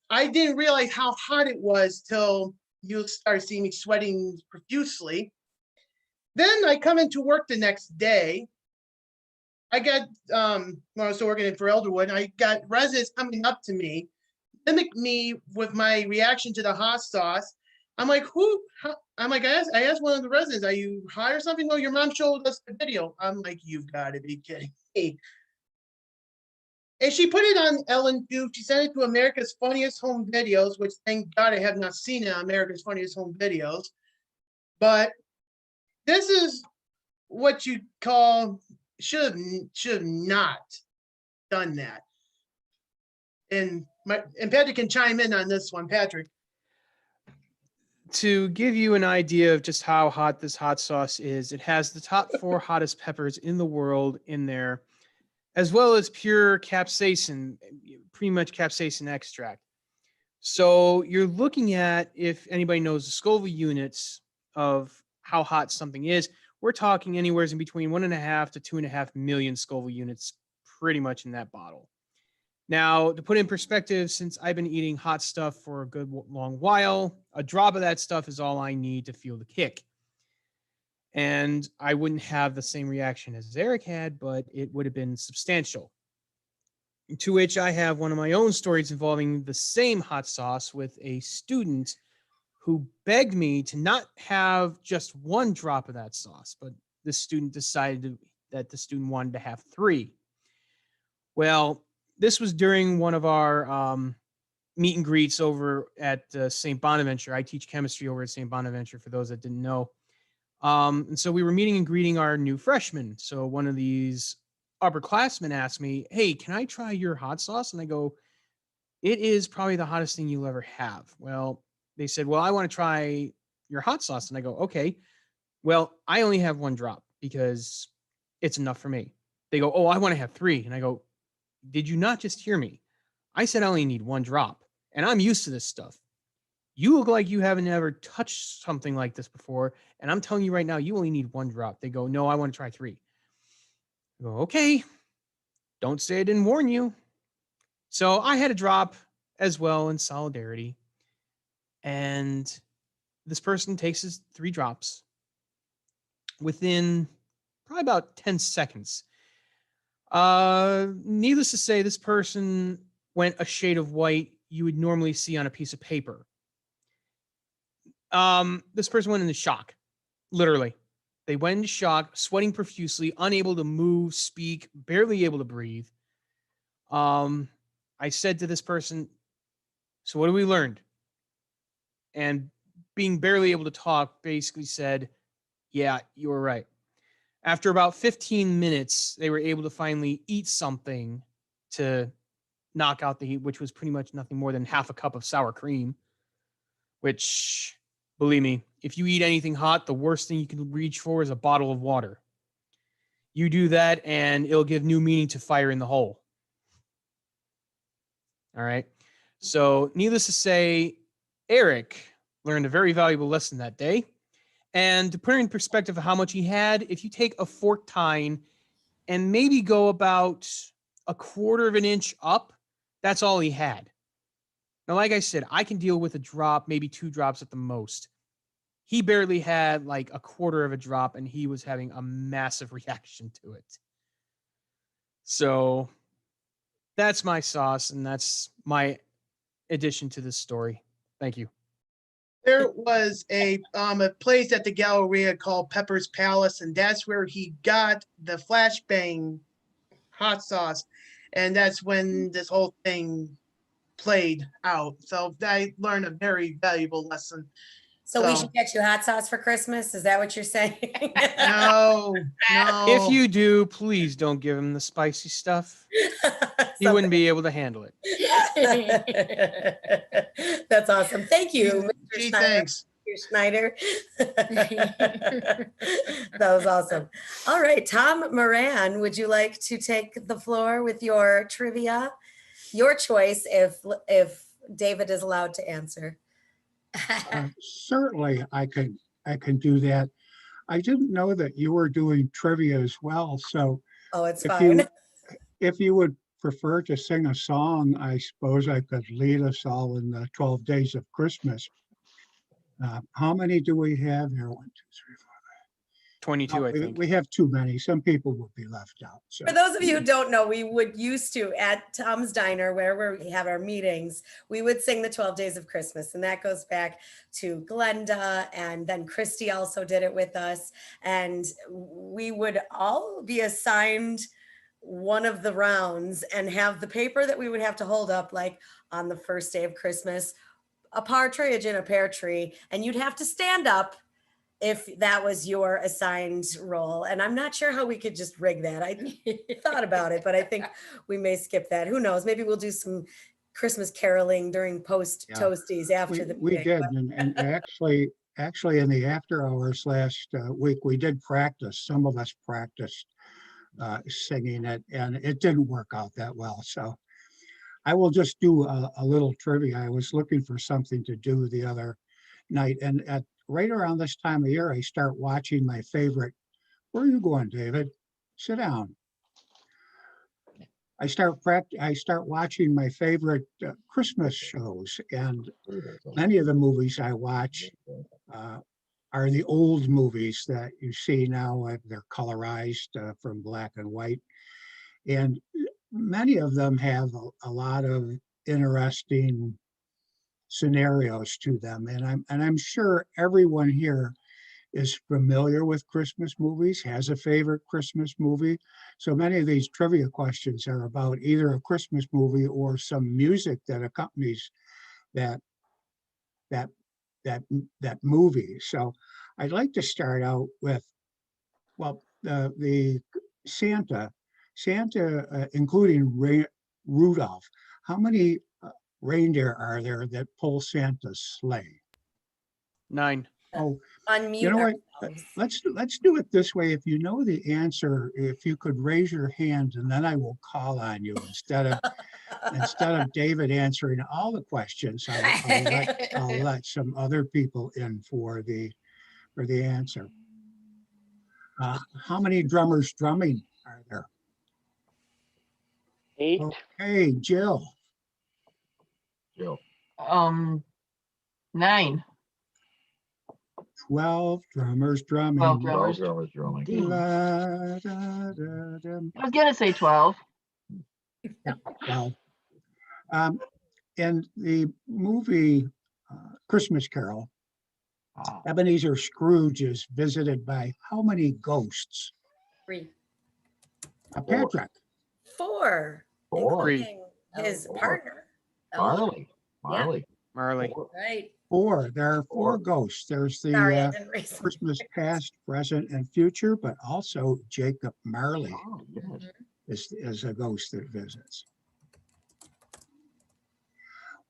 I didn't realize how hot it was till you start seeing me sweating profusely. Then I come into work the next day. I got, when I was still working for Elderwood, I got residents coming up to me, mimic me with my reaction to the hot sauce. I'm like, I asked one of the residents, are you hot or something? Oh, your mom showed us the video. I'm like, you've got to be kidding me. And she put it on Ellen too. She sent it to America's Funniest Home Videos, which thank God I have not seen it on America's Funniest Home Videos. But this is what you call should have not done that. And Patrick can chime in on this one, Patrick. To give you an idea of just how hot this hot sauce is, it has the top 4 hottest peppers in the world in there, as well as pure capsaicin, pretty much capsaicin extract. So you're looking at, if anybody knows the Scoville units of how hot something is, we're talking anywhere in between 1.5 to 2.5 million Scoville units, pretty much in that bottle. Now, to put in perspective, since I've been eating hot stuff for a good long while, a drop of that stuff is all I need to feel the kick. And I wouldn't have the same reaction as Eric had, but it would have been substantial. To which I have one of my own stories involving the same hot sauce with a student who begged me to not have just 1 drop of that sauce, but the student decided that the student wanted to have 3. Well, this was during one of our meet and greets over at St. Bonaventure. I teach chemistry over at St. Bonaventure, for those that didn't know. And so we were meeting and greeting our new freshmen. So one of these upperclassmen asked me, hey, can I try your hot sauce? And I go, it is probably the hottest thing you'll ever have. Well, they said, well, I want to try your hot sauce. And I go, okay, well, I only have 1 drop because it's enough for me. They go, oh, I want to have 3. And I go, did you not just hear me? I said I only need 1 drop, and I'm used to this stuff. You look like you haven't ever touched something like this before, and I'm telling you right now, you only need 1 drop. They go, no, I want to try 3. I go, okay, don't say I didn't warn you. So I had a drop as well in solidarity, and this person takes his 3 drops. Within probably about 10 seconds, needless to say, this person went a shade of white you would normally see on a piece of paper. This person went into shock, literally. They went into shock, sweating profusely, unable to move, speak, barely able to breathe. I said to this person, so what have we learned? And being barely able to talk, basically said, yeah, you were right. After about 15 minutes, they were able to finally eat something to knock out the heat, which was pretty much nothing more than half a cup of sour cream, which, believe me, if you eat anything hot, the worst thing you can reach for is a bottle of water. You do that and it'll give new meaning to fire in the hole. All right. So needless to say, Eric learned a very valuable lesson that day. And to put it in perspective of how much he had, if you take a fork tine and maybe go about 1/4 of an inch up, that's all he had. Now, like I said, I can deal with a drop, maybe 2 drops at the most. He barely had like 1/4 of a drop, and he was having a massive reaction to it. So that's my sauce, and that's my addition to this story. Thank you. There was a place at the Galleria called Pepper's Palace, and that's where he got the flashbang hot sauce, and that's when this whole thing played out. So I learned a very valuable lesson. So we should get you hot sauce for Christmas. Is that what you're saying? No. If you do, please don't give him the spicy stuff. He wouldn't be able to handle it. That's awesome. Thank you, Mr. Gee, Schneider. thanks. Mr. Schneider. That was awesome. All right, Tom Moran, would you like to take the floor with your trivia? Your choice, if David is allowed to answer. Certainly, I can do that. I didn't know that you were doing trivia as well. So, oh, it's fine. If you would prefer to sing a song, I suppose I could lead us all in the 12 Days of Christmas. How many do we have here? 1, 2, 3, 4. 22, I think. We have too many. Some people will be left out. So. For those of you who don't know, we would used to at Tom's Diner, where we have our meetings, we would sing the 12 Days of Christmas. And that goes back to Glenda, and then Christy also did it with us. And we would all be assigned one of the rounds and have the paper that we would have to hold up, like on the first day of Christmas, a partridge in a pear tree, and you'd have to stand up if that was your assigned role. And I'm not sure how we could just rig that. I thought about it, but I think we may skip that. Who knows? Maybe we'll do some Christmas caroling during post Toasties after the we did, and actually in the after hours last week, we did practice. Some of us practiced singing it, and it didn't work out that well. So I will just do a little trivia. I was looking for something to do the other night, and right around this time of year, I start watching my favorite. Where are you going, David? Sit down. I start watching my favorite Christmas shows, and many of the movies I watch are the old movies that you see now. They're colorized from black and white, and many of them have a lot of interesting scenarios to them, and I'm sure everyone here is familiar with Christmas movies, has a favorite Christmas movie. So many of these trivia questions are about either a Christmas movie or some music that accompanies that movie. So I'd like to start out with, well, the Santa, including Rudolph. How many reindeer are there that pull Santa's sleigh? 9. Oh, unmute. You know what? Let's do it this way. If you know the answer, if you could raise your hand, and then I will call on you instead of David answering all the questions. I'll let some other people in for the answer. How many drummers drumming are there? 8. Okay, Jill. 9. 12 drummers drumming. 12 drummers drumming. I was gonna say 12. Yeah, 12. In the movie Christmas Carol, Ebenezer Scrooge is visited by how many ghosts? 3. Patrick. 4. Including his partner. Marley. Right. 4. There are 4 ghosts. There's the Christmas past, present, and future, but also Jacob Marley is a ghost that visits.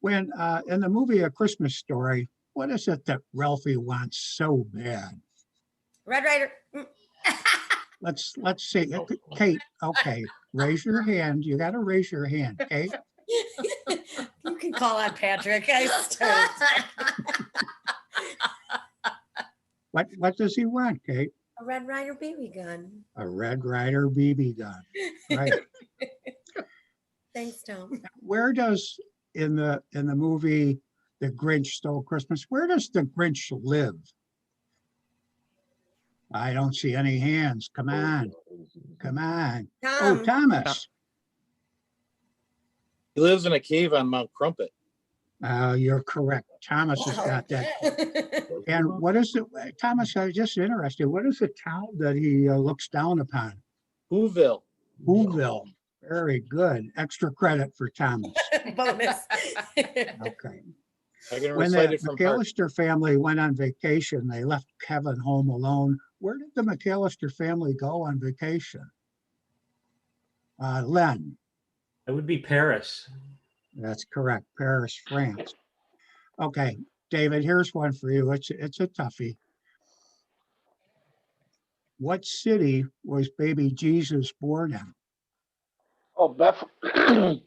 When in the movie A Christmas Story, what is it that Ralphie wants so bad? Red Ryder. Let's see. Kate, okay, raise your hand. You got to raise your hand, Kate. You can call on Patrick. I start. What does he want, Kate? A Red Ryder BB gun. A Red Ryder BB gun. Right. Thanks, Tom. Where does in the movie The Grinch Stole Christmas, where does the Grinch live? I don't see any hands. Come on. Tom. Oh, Thomas. He lives in a cave on Mount Crumpet. You're correct. Thomas has got that. And what is it, Thomas, I was just interested, what is the town that he looks down upon? Whoville. Whoville. Very good. Extra credit for Thomas. Bonus. Okay. I can When recite the it from heart. McAllister family went on vacation, they left Kevin home alone. Where did the McAllister family go on vacation? Len. It would be Paris. That's correct. Paris, France. Okay, David, here's one for you. It's a toughie. What city was baby Jesus born in? Oh, Bethlehem.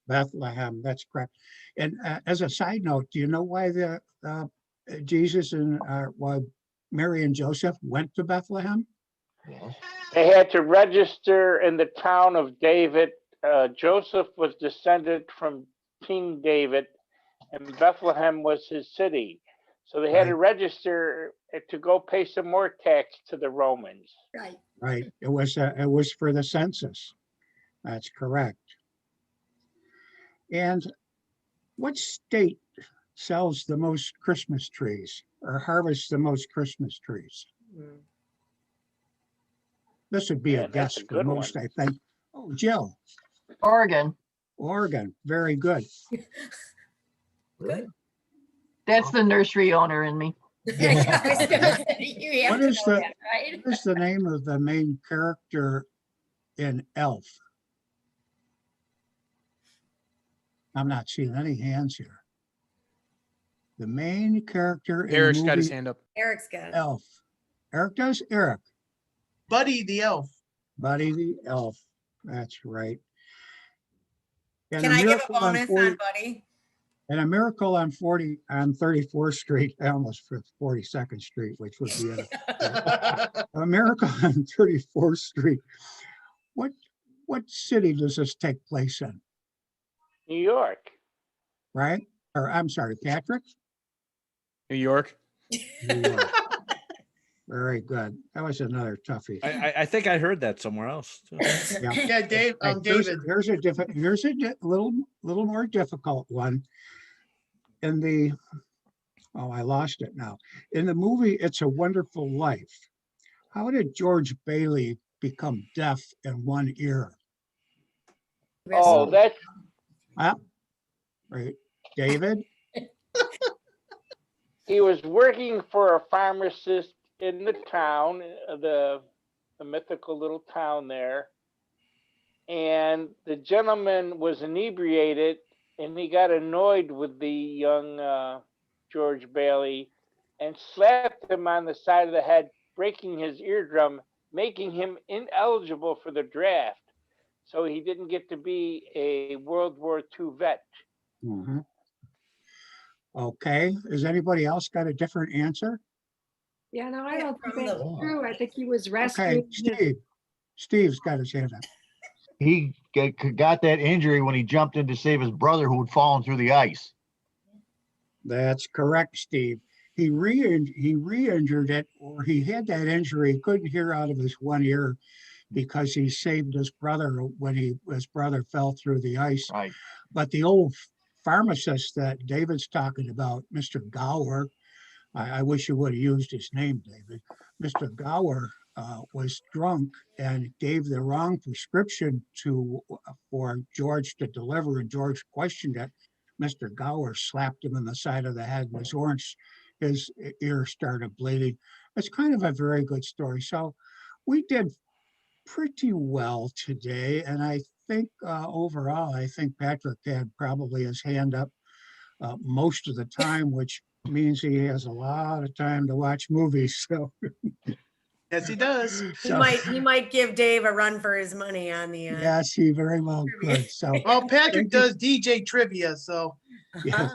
Bethlehem, that's correct. And as a side note, do you know why the Jesus and why Mary and Joseph went to Bethlehem? They had to register in the town of David. Joseph was descended from King David, and Bethlehem was his city. So they had to register to go pay some more tax to the Romans. Right. Right. It was for the census. That's correct. And what state sells the most Christmas trees or harvests the most Christmas trees? This would be a guess for most, I think. Oh, Jill. Oregon. Oregon. Very good. Good. That's the nursery owner in me. You have What to is know the that, right? what is the name of the main character in Elf? I'm not seeing any hands here. The main character in Eric's the got his movie hand up. Eric's got Elf. Eric does? Eric. Buddy the elf. Buddy the Elf. That's right. And Can I give a Miracle on bonus 40 on Buddy? And a Miracle on 34th Street, I almost for 42nd Street, which would be a Miracle on 34th Street. What city does this take place in? New York. Right? Or I'm sorry, Patrick? New York. New York. Very good. That was another toughie. I think I heard that somewhere else too. Yeah, Dave. Right, David. Here's a little more difficult one. In the I lost it now. In the movie It's a Wonderful Life, how did George Bailey become deaf in one ear? Oh, that's Right, David. he was working for a pharmacist in the town, the mythical little town there, and the gentleman was inebriated, and he got annoyed with the young George Bailey and slapped him on the side of the head, breaking his eardrum, making him ineligible for the draft. So he didn't get to be a World War II vet. Mm-hmm. Okay, has anybody else got a different answer? Yeah, no, I don't think that's true. I think he was rescued. Okay, Steve's got his hand up. He got that injury when he jumped in to save his brother who had fallen through the ice. That's correct, Steve. He re-injured it, or he had that injury, couldn't hear out of his one ear because he saved his brother when his brother fell through the ice. Right. But the old pharmacist that David's talking about, Mr. Gower, I wish you would have used his name, David. Mr. Gower was drunk and gave the wrong prescription for George to deliver, and George questioned it. Mr. Gower slapped him in the side of the head, and his ear started bleeding. It's kind of a very good story. So we did pretty well today, and I think overall, I think Patrick had probably his hand up most of the time, which means he has a lot of time to watch movies. So Yes, he does. He might give Dave a run for his money on the. Yes, he very well could. So well, Patrick does DJ trivia, so. Yes.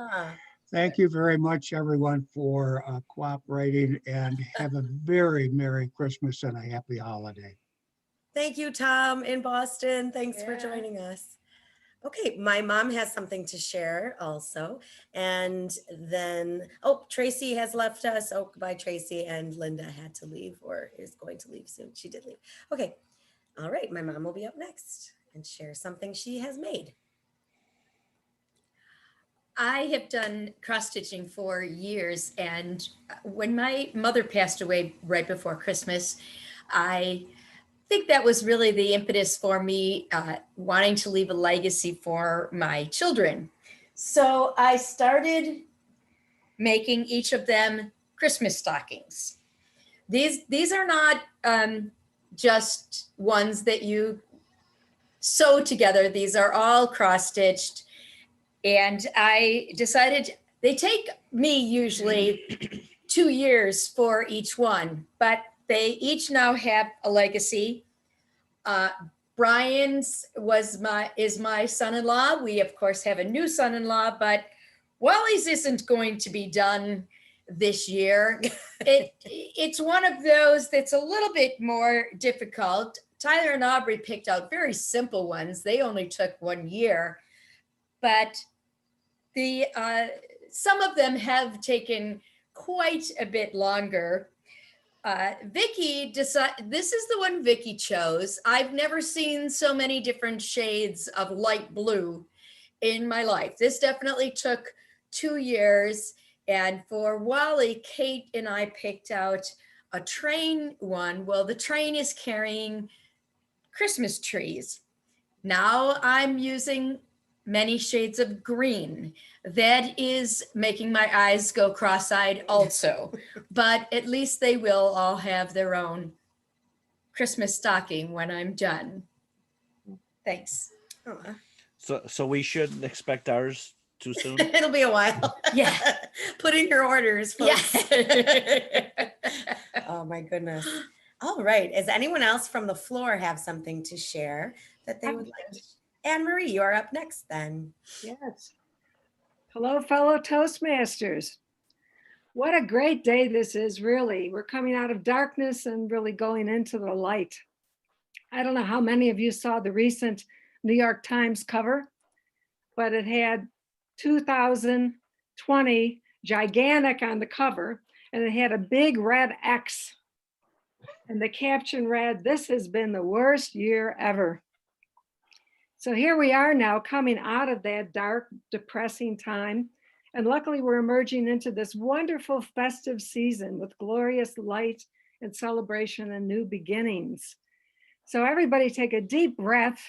Thank you very much, everyone, for cooperating, and have a very Merry Christmas and a happy holiday. Thank you, Tom in Boston. Thanks for joining us. Okay, my mom has something to share also. And then, Tracy has left us. Oh, goodbye, Tracy. And Linda had to leave or is going to leave soon. She did leave. Okay, all right, my mom will be up next and share something she has made. I have done cross stitching for years, and when my mother passed away right before Christmas, I think that was really the impetus for me wanting to leave a legacy for my children. So I started making each of them Christmas stockings. These are not just ones that you sew together. These are all cross stitched. And I decided they take me usually 2 years for each one, but they each now have a legacy. Brian's is my son-in-law. We of course have a new son-in-law, but Wally's isn't going to be done this year. It's one of those that's a little bit more difficult. Tyler and Aubrey picked out very simple ones. They only took 1 year, but the some of them have taken quite a bit longer. Vicky decided, this is the one Vicky chose. I've never seen so many different shades of light blue in my life. This definitely took 2 years. And for Wally, Kate and I picked out a train one. Well, the train is carrying Christmas trees. Now I'm using many shades of green. That is making my eyes go cross-eyed also, but at least they will all have their own Christmas stocking when I'm done. Thanks. So we shouldn't expect ours too soon. It'll be a while. Yeah. Put in your orders, folks. Yeah. Oh my goodness. All right. Does anyone else from the floor have something to share that they would like to? Anne Marie, you are up next then. Yes. Hello, fellow Toastmasters. What a great day this is, really. We're coming out of darkness and really going into the light. I don't know how many of you saw the recent New York Times cover, but it had 2020 gigantic on the cover, and it had a big red X. And the caption read, "This has been the worst year ever." So here we are now coming out of that dark, depressing time. And luckily we're emerging into this wonderful festive season with glorious light and celebration and new beginnings. So everybody take a deep breath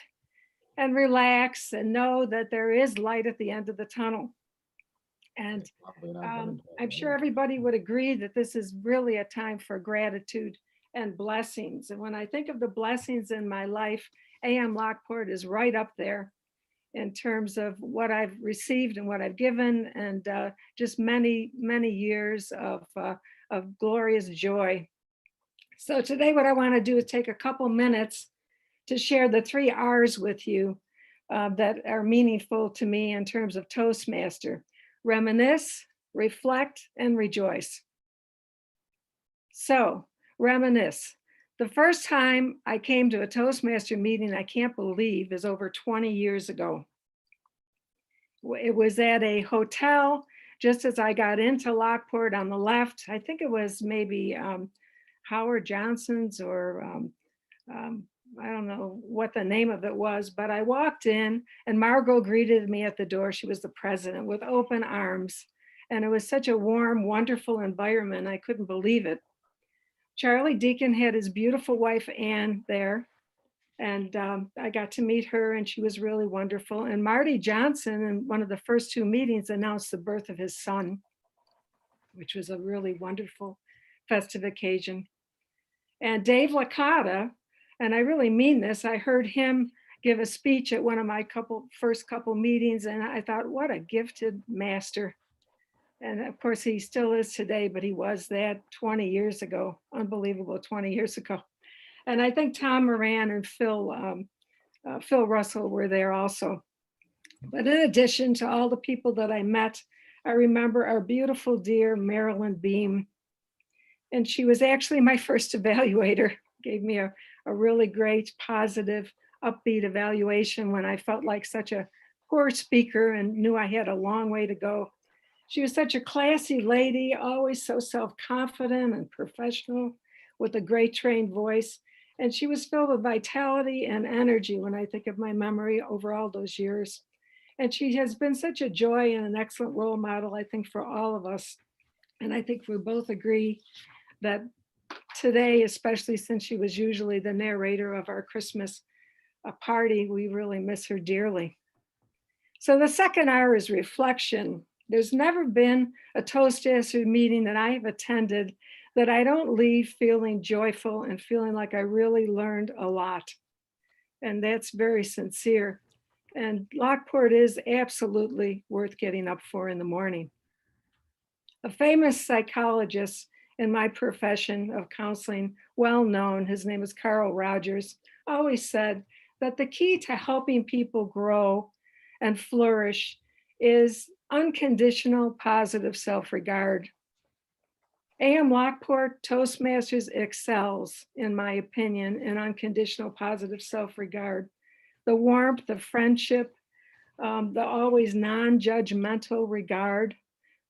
and relax and know that there is light at the end of the tunnel. And I'm sure everybody would agree that this is really a time for gratitude and blessings. And when I think of the blessings in my life, AM Lockport is right up there in terms of what I've received and what I've given, and just many, many years of glorious joy. So today what I want to do is take a couple minutes to share the 3 R's with you that are meaningful to me in terms of Toastmaster: reminisce, reflect, and rejoice. So reminisce. The first time I came to a Toastmaster meeting, I can't believe, is over 20 years ago. It was at a hotel just as I got into Lockport on the left. I think it was maybe Howard Johnson's, or I don't know what the name of it was, but I walked in and Margot greeted me at the door. She was the president, with open arms. And it was such a warm, wonderful environment. I couldn't believe it. Charlie Deacon had his beautiful wife, Ann, there. And I got to meet her, and she was really wonderful. And Marty Johnson, in one of the first 2 meetings, announced the birth of his son, which was a really wonderful festive occasion. And Dave Licata, and I really mean this, I heard him give a speech at one of my first couple meetings, and I thought, what a gifted master. And of course, he still is today, but he was that 20 years ago. Unbelievable, 20 years ago. And I think Tom Moran and Phil Russell were there also. But in addition to all the people that I met, I remember our beautiful dear Marilyn Beam. And she was actually my first evaluator, gave me a really great, positive, upbeat evaluation when I felt like such a poor speaker and knew I had a long way to go. She was such a classy lady, always so self-confident and professional, with a great trained voice. And she was filled with vitality and energy when I think of my memory over all those years. And she has been such a joy and an excellent role model, I think, for all of us. And I think we both agree that today, especially since she was usually the narrator of our Christmas party, we really miss her dearly. So the second R is reflection. There's never been a Toastmaster meeting that I have attended that I don't leave feeling joyful and feeling like I really learned a lot. And that's very sincere. And Lockport is absolutely worth getting up for in the morning. A famous psychologist in my profession of counseling, well known, his name is Carl Rogers, always said that the key to helping people grow and flourish is unconditional positive self-regard. AM Lockport Toastmasters excels, in my opinion, in unconditional positive self-regard. The warmth, the friendship, the always non-judgmental regard,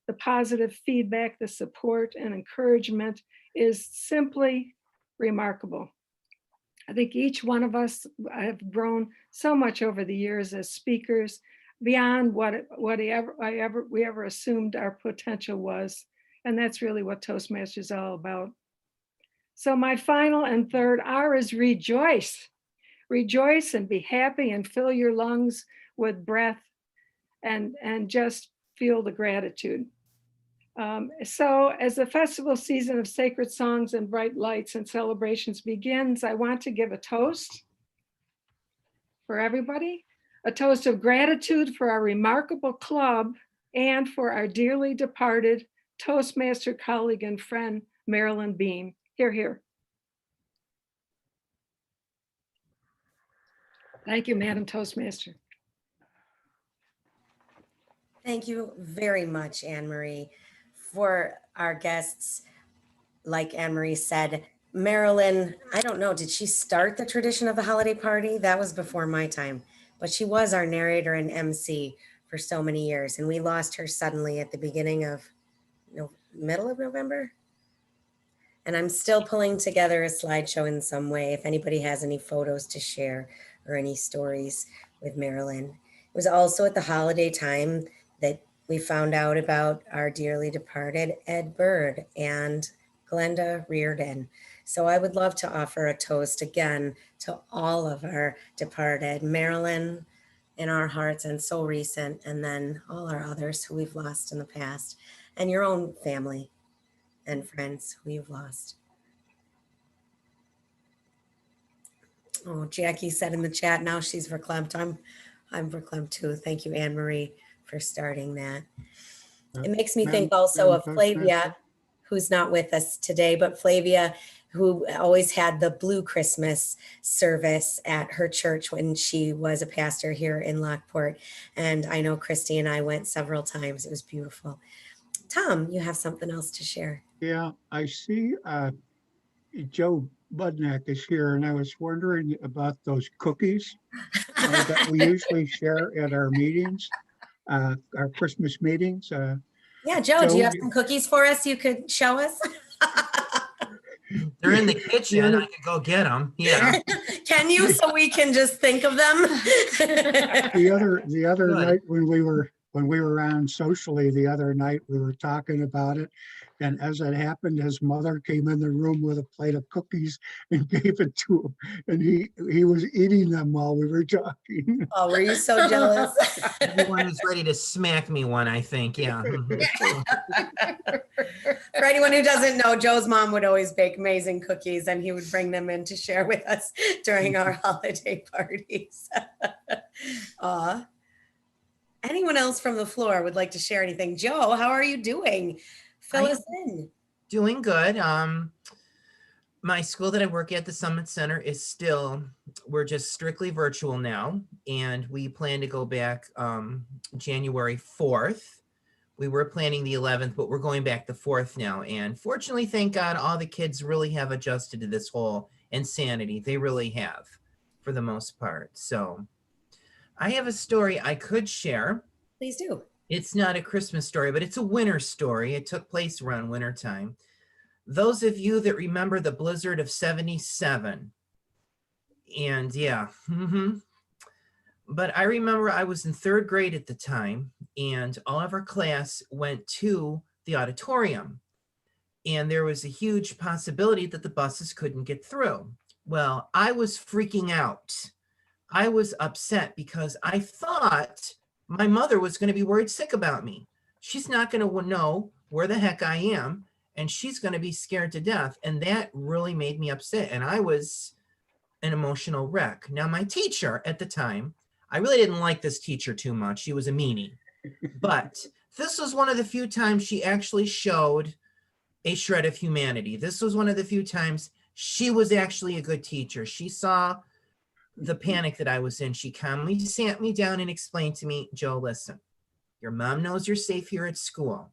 the positive feedback, the support and encouragement is simply remarkable. I think each one of us have grown so much over the years as speakers beyond what we ever assumed our potential was. And that's really what Toastmasters is all about. So my final and third R is rejoice. Rejoice and be happy and fill your lungs with breath and just feel the gratitude. So as the festival season of sacred songs and bright lights and celebrations begins, I want to give a toast for everybody, a toast of gratitude for our remarkable club and for our dearly departed Toastmaster colleague and friend, Marilyn Bean. Hear, hear. Thank you, Madam Toastmaster. Thank you very much, Anne Marie. For our guests, like Anne Marie said, Marilyn, I don't know, did she start the tradition of the holiday party? That was before my time, but she was our narrator and MC for so many years, and we lost her suddenly at the beginning of, middle of November. And I'm still pulling together a slideshow in some way, if anybody has any photos to share or any stories with Marilyn. It was also at the holiday time that we found out about our dearly departed Ed Bird and Glenda Reardon. So I would love to offer a toast again to all of our departed, Marilyn in our hearts and so recent, and then all our others who we've lost in the past, and your own family and friends who you've lost. Oh, Jackie said in the chat, now she's verklempt. I'm verklempt too. Thank you, Anne Marie, for starting that. It makes me think also of Flavia, who's not with us today, but Flavia, who always had the Blue Christmas service at her church when she was a pastor here in Lockport. And I know Christy and I went several times. It was beautiful. Tom, you have something else to share. Yeah, I see Joe Budnack is here, and I was wondering about those cookies that we usually share at our meetings, our Christmas meetings. Yeah, Joe, do you have some cookies for us you could show us? They're in the kitchen. I could go get them. Yeah. Can you, so we can just think of them? The other night when we were around socially, the other night we were talking about it, and as it happened, his mother came in the room with a plate of cookies and gave it to him, and he was eating them while we were talking. Oh, were you so jealous? Everyone was ready to smack me one, I think. Yeah. For anyone who doesn't know, Joe's mom would always bake amazing cookies, and he would bring them in to share with us during our holiday parties. Anyone else from the floor would like to share anything? Joe, how are you doing? Fill us in. Doing good. My school that I work at, the Summit Center, is still, we're just strictly virtual now, and we plan to go back January 4th. We were planning the 11th, but we're going back the 4th now. And fortunately, thank God, all the kids really have adjusted to this whole insanity. They really have, for the most part. So I have a story I could share. Please do. It's not a Christmas story, but it's a winter story. It took place around wintertime. Those of you that remember the blizzard of '77, and yeah, But I remember I was in 3rd grade at the time, and all of our class went to the auditorium. And there was a huge possibility that the buses couldn't get through. Well, I was freaking out. I was upset because I thought my mother was going to be worried sick about me. She's not going to know where the heck I am, and she's going to be scared to death. And that really made me upset. And I was an emotional wreck. Now, my teacher at the time, I really didn't like this teacher too much. She was a meanie. But this was one of the few times she actually showed a shred of humanity. This was one of the few times she was actually a good teacher. She saw the panic that I was in. She calmly sat me down and explained to me, Joe, listen, your mom knows you're safe here at school.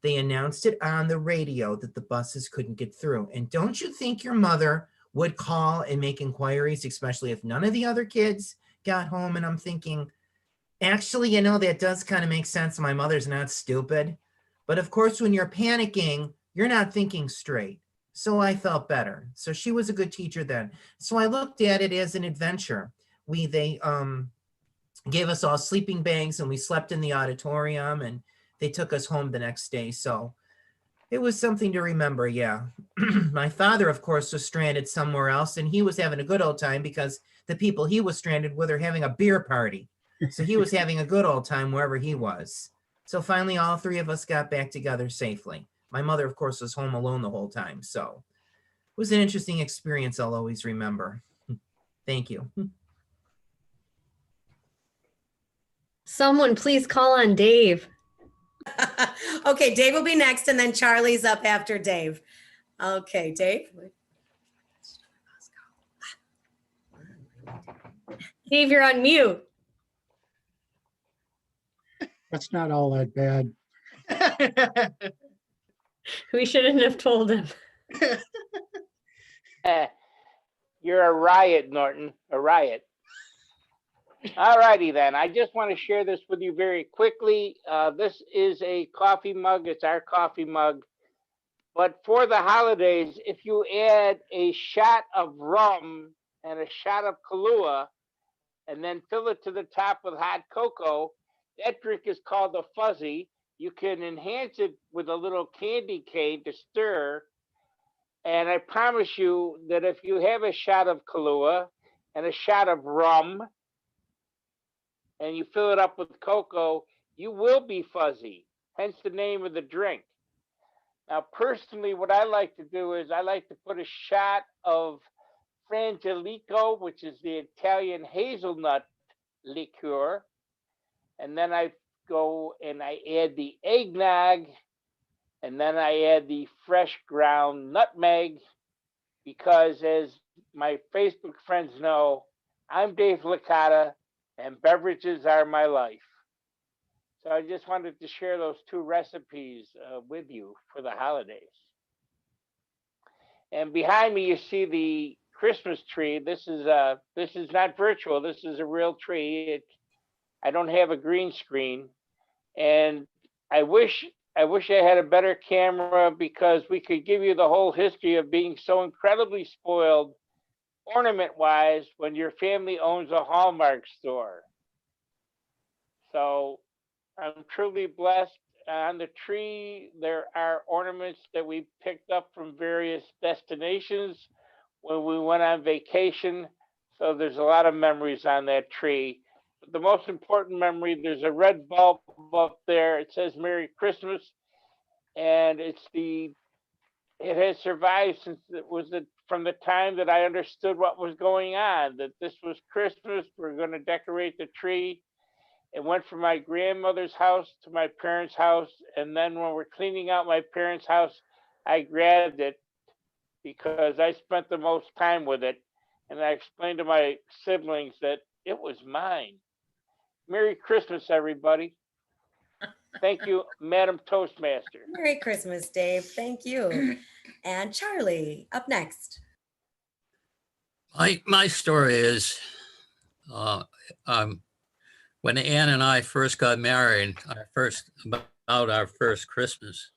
They announced it on the radio that the buses couldn't get through. And don't you think your mother would call and make inquiries, especially if none of the other kids got home? And I'm thinking, actually, you know, that does kind of make sense. My mother's not stupid. But of course, when you're panicking, you're not thinking straight. So I felt better. So she was a good teacher then. So I looked at it as an adventure. They gave us all sleeping bags and we slept in the auditorium, and they took us home the next day. So it was something to remember. Yeah. My father, of course, was stranded somewhere else, and he was having a good old time because the people he was stranded with are having a beer party. So he was having a good old time wherever he was. So finally, all 3 of us got back together safely. My mother, of course, was home alone the whole time. So it was an interesting experience I'll always remember. Thank you. Someone please call on Dave. Okay, Dave will be next, and then Charlie's up after Dave. Okay, Dave. Dave, you're on mute. That's not all that bad. We shouldn't have told him. You're a riot, Norton, a riot. All righty then. I just want to share this with you very quickly. This is a coffee mug. It's our coffee mug. But for the holidays, if you add a shot of rum and a shot of Kahlua and then fill it to the top with hot cocoa, that drink is called a fuzzy. You can enhance it with a little candy cane to stir. And I promise you that if you have a shot of Kahlua and a shot of rum and you fill it up with cocoa, you will be fuzzy, hence the name of the drink. Now, personally, what I like to do is I like to put a shot of Frangelico, which is the Italian hazelnut liqueur, and then I go and I add the eggnog, and then I add the fresh ground nutmeg, because as my Facebook friends know, I'm Dave Licata, and beverages are my life. So I just wanted to share those 2 recipes with you for the holidays. And behind me, you see the Christmas tree. This is not virtual. This is a real tree. I don't have a green screen, and I wish I had a better camera because we could give you the whole history of being so incredibly spoiled ornament-wise when your family owns a Hallmark store. So I'm truly blessed. On the tree, there are ornaments that we picked up from various destinations when we went on vacation. So there's a lot of memories on that tree. But the most important memory, there's a red bulb up there. It says Merry Christmas. And it has survived since from the time that I understood what was going on, that this was Christmas, we're going to decorate the tree. It went from my grandmother's house to my parents' house. And then when we're cleaning out my parents' house, I grabbed it because I spent the most time with it. And I explained to my siblings that it was mine. Merry Christmas, everybody. Thank you, Madam Toastmaster. Merry Christmas, Dave. Thank you. And Charlie, up next. My story is when Ann and I first got married, about our first Christmas.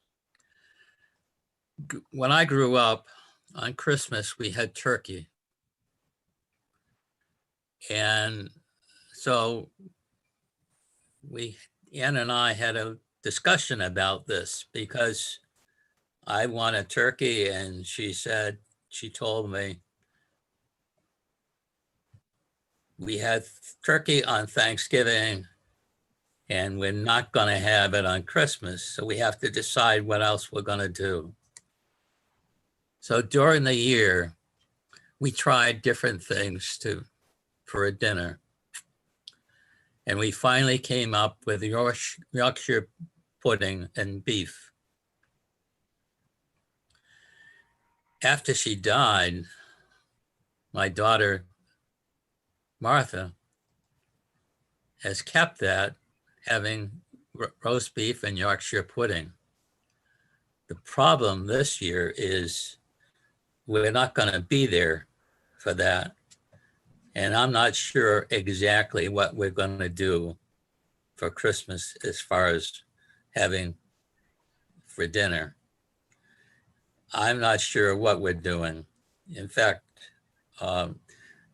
When I grew up, on Christmas, we had turkey. And So Ann and I had a discussion about this because I want a turkey and she told me we had turkey on Thanksgiving and we're not going to have it on Christmas. So we have to decide what else we're going to do. So during the year, we tried different things for a dinner. And we finally came up with Yorkshire pudding and beef. After she died, my daughter, Martha, has kept that, having roast beef and Yorkshire pudding. The problem this year is we're not going to be there for that. And I'm not sure exactly what we're going to do for Christmas as far as having for dinner. I'm not sure what we're doing. In fact,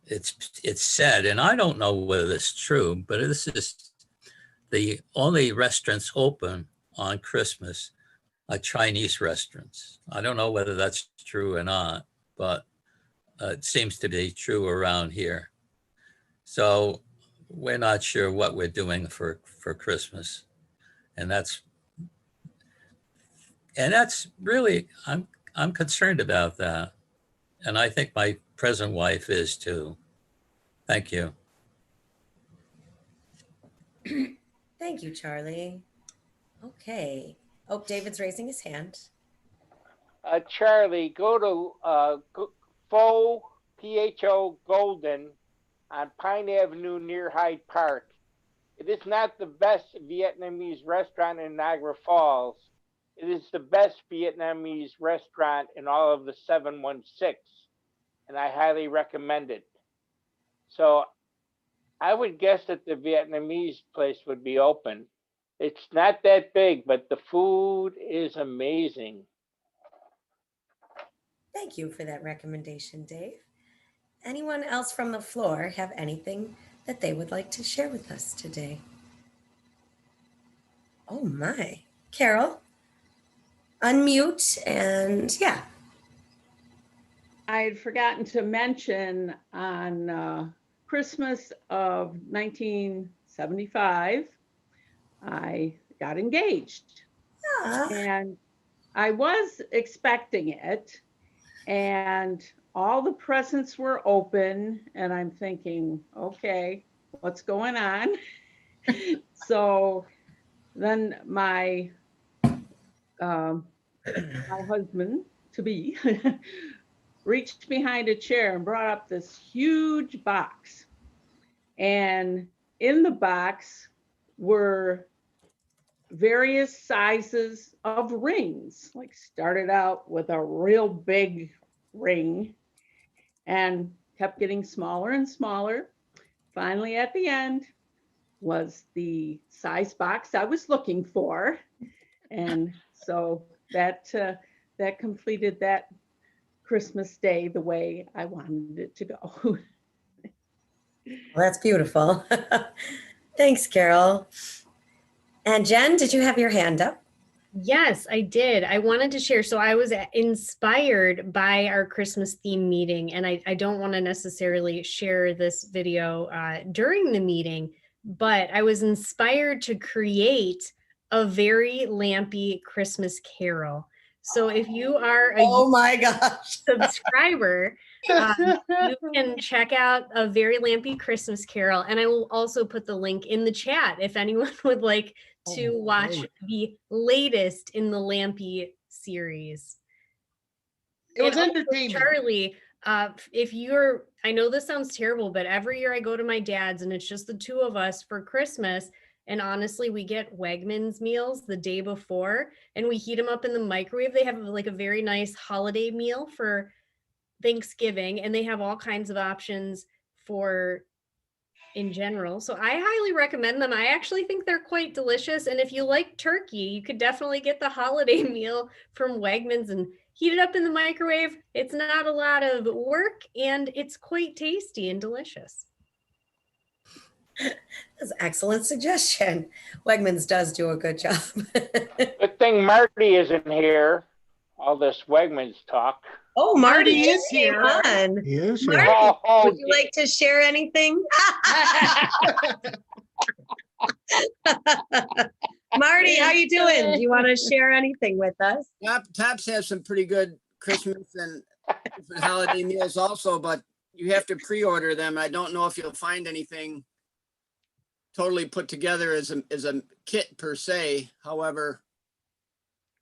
it's said, and I don't know whether it's true, but this is the only restaurants open on Christmas are Chinese restaurants. I don't know whether that's true or not, but it seems to be true around here. So we're not sure what we're doing for Christmas. And that's really, I'm concerned about that. And I think my present wife is too. Thank you. Thank you, Charlie. Okay. Oh, David's raising his hand. Charlie, go to Pho, P-H-O Golden on Pine Avenue near Hyde Park. It is not the best Vietnamese restaurant in Niagara Falls. It is the best Vietnamese restaurant in all of the 716, and I highly recommend it. So I would guess that the Vietnamese place would be open. It's not that big, but the food is amazing. Thank you for that recommendation, Dave. Anyone else from the floor have anything that they would like to share with us today? Oh my. Carol, unmute and yeah. I had forgotten to mention on Christmas of 1975, I got engaged. And I was expecting it, and all the presents were open, and I'm thinking, okay, what's going on? So then my husband to be reached behind a chair and brought up this huge box. And in the box were various sizes of rings, like started out with a real big ring and kept getting smaller and smaller. Finally, at the end was the size box I was looking for. And so that completed that Christmas day the way I wanted it to go. Well, that's beautiful. Thanks, Carol. And Jen, did you have your hand up? Yes, I did. I wanted to share. So I was inspired by our Christmas theme meeting, and I don't want to necessarily share this video during the meeting, but I was inspired to create a very lampy Christmas carol. So if you are a oh my gosh subscriber, you can check out a very lampy Christmas carol, and I will also put the link in the chat if anyone would like to watch the latest in the Lampy series. It was entertaining. Charlie, if you're, I know this sounds terrible, but every year I go to my dad's and it's just the two of us for Christmas. And honestly, we get Wegmans meals the day before and we heat them up in the microwave. They have like a very nice holiday meal for Thanksgiving, and they have all kinds of options for in general. So I highly recommend them. I actually think they're quite delicious. And if you like turkey, you could definitely get the holiday meal from Wegmans and heat it up in the microwave. It's not a lot of work and it's quite tasty and delicious. That's an excellent suggestion. Wegmans does do a good job. Good thing Marty isn't here. All this Wegmans talk. Oh, Marty is here. On. He is here. Marty, Oh, would you like to share anything? Marty, how you doing? Do you want to share anything with us? Tops have some pretty good Christmas and different holiday meals also, but you have to pre-order them. I don't know if you'll find anything totally put together as a kit per se. However,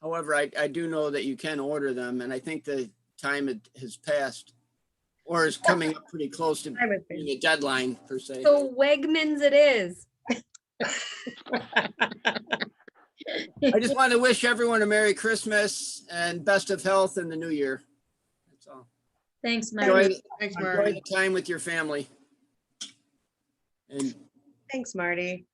I do know that you can order them, and I think the time has passed or is coming up pretty close to being a deadline per se. So Wegmans it is. I just want to wish everyone a Merry Christmas and best of health in the new year. That's all. Thanks, Enjoy, Marty. Thanks, enjoy Marty. the time with your family. And Thanks, Marty.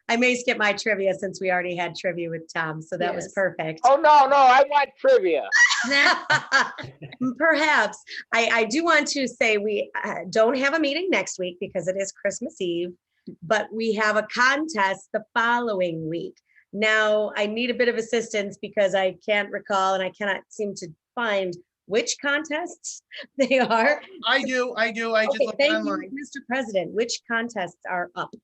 I may skip my trivia since we already had trivia with Tom, so that was Yes. perfect. Oh, no, I want trivia. Perhaps. I do want to say we don't have a meeting next week because it is Christmas Eve, but we have a contest the following week. Now, I need a bit of assistance because I can't recall and I cannot seem to find which contests they are. I do. I just Okay, looked thank you, online. Mr. President. Which contests are up?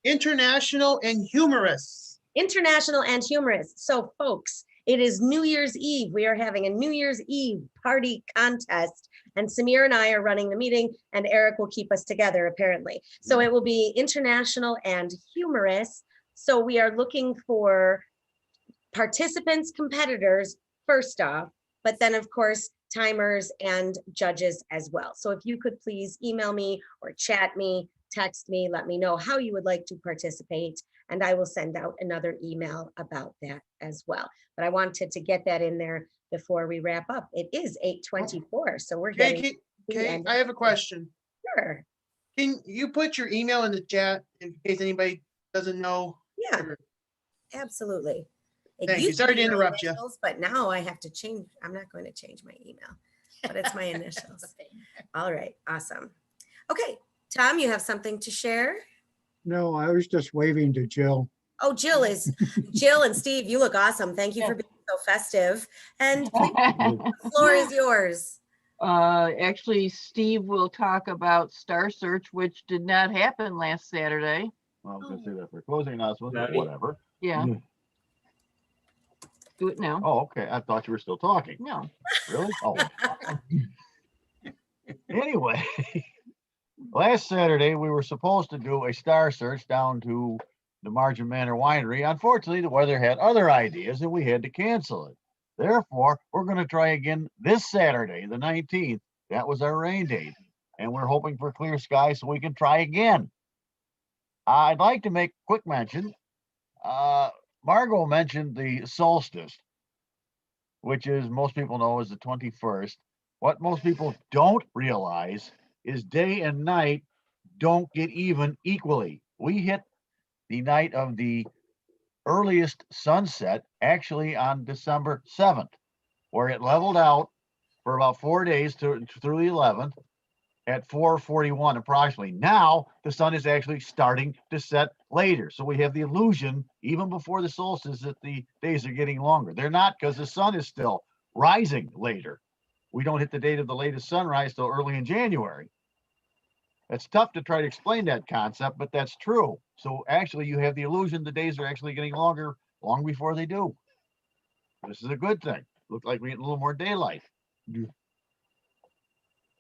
International and humorous. International and humorous. So folks, it is New Year's Eve. We are having a New Year's Eve party contest, and Samir and I are running the meeting, and Eric will keep us together apparently. So it will be international and humorous. So we are looking for participants, competitors, first off, but then of course, timers and judges as well. So if you could please email me or chat me, text me, let me know how you would like to participate, and I will send out another email about that as well. But I wanted to get that in there before we wrap up. It is 8:24, so we're getting to the Okay, end. I have a question. Sure. Can you put your email in the chat in case anybody doesn't know? Yeah, absolutely. It Thank you. used to Sorry be to my interrupt you. initials, but now I have to change. I'm not going to change my email, but it's my initials. All right, awesome. Okay, Tom, you have something to share? No, I was just waving to Jill. Oh, Jill and Steve, you look awesome. Thank you for being so festive. And please, the floor is yours. Actually, Steve will talk about Star Search, which did not happen last Saturday. Well, I was gonna say that for closing announcements, but whatever. Yeah. Do it now. Oh, okay. I thought you were still talking. No. Really? Oh. Anyway, last Saturday we were supposed to do a star search down to the Margin Manor Winery. Unfortunately, the weather had other ideas and we had to cancel it. Therefore, we're going to try again this Saturday, the 19th. That was our rain date. And we're hoping for clear skies so we can try again. I'd like to make quick mention. Margot mentioned the solstice, which is, most people know, is the 21st. What most people don't realize is day and night don't get even equally. We hit the night of the earliest sunset actually on December 7th, where it leveled out for about 4 days through the 11th at 4:41 approximately. Now the sun is actually starting to set later. So we have the illusion, even before the solstice, that the days are getting longer. They're not, because the sun is still rising later. We don't hit the date of the latest sunrise till early in January. It's tough to try to explain that concept, but that's true. So actually you have the illusion the days are actually getting longer long before they do. This is a good thing. Look like we get a little more daylight.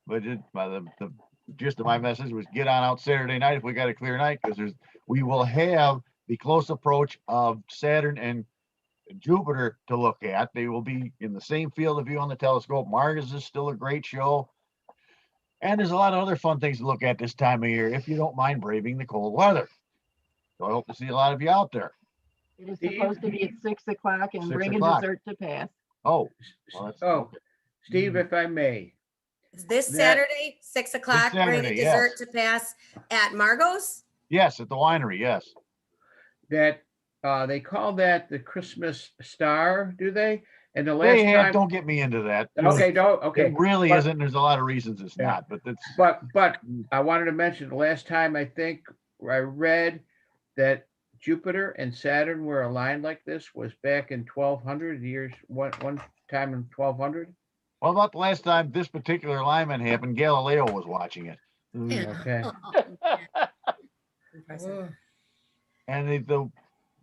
But the gist of my message was get on out Saturday night if we got a clear night, because we will have the close approach of Saturn and Jupiter to look at. They will be in the same field of view on the telescope. Mars is still a great show. And there's a lot of other fun things to look at this time of year if you don't mind braving the cold weather. So I hope to see a lot of you out there. It is supposed to be at 6 o'clock and 6 bring a o'clock. dessert to pass. Oh, well, that's okay. Steve, if I may. This Saturday, 6 o'clock, bring a Saturday, dessert yes. to pass at Margot's? Yes, at the winery, yes. That they call that the Christmas star, do they? And the last time, Don't get me into that. Okay, okay. It really But- isn't. There's a lot of reasons it's not, but it's. But I wanted to mention the last time, I think I read that Jupiter and Saturn were aligned like this was back in 1200 years, one time in 1200. Well, about the last time this particular alignment happened, Galileo was watching it. Okay. Impressive. And the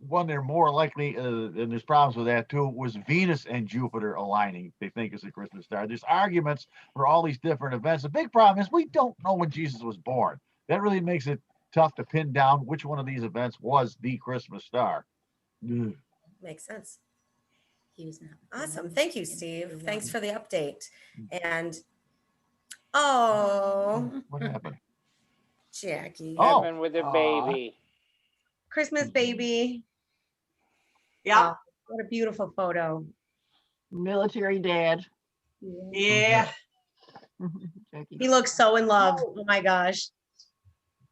one they're more likely, and there's problems with that too, was Venus and Jupiter aligning, they think is a Christmas star. There's arguments for all these different events. The big problem is we don't know when Jesus was born. That really makes it tough to pin down which one of these events was the Christmas star. Ugh. Makes sense. Awesome. Thank you, Steve. Thanks for the update. And What happened? Jackie. Happened with a baby. Christmas baby. Yeah. Oh, what a beautiful photo. Military dad. Yeah. He looks so in love. Oh my gosh.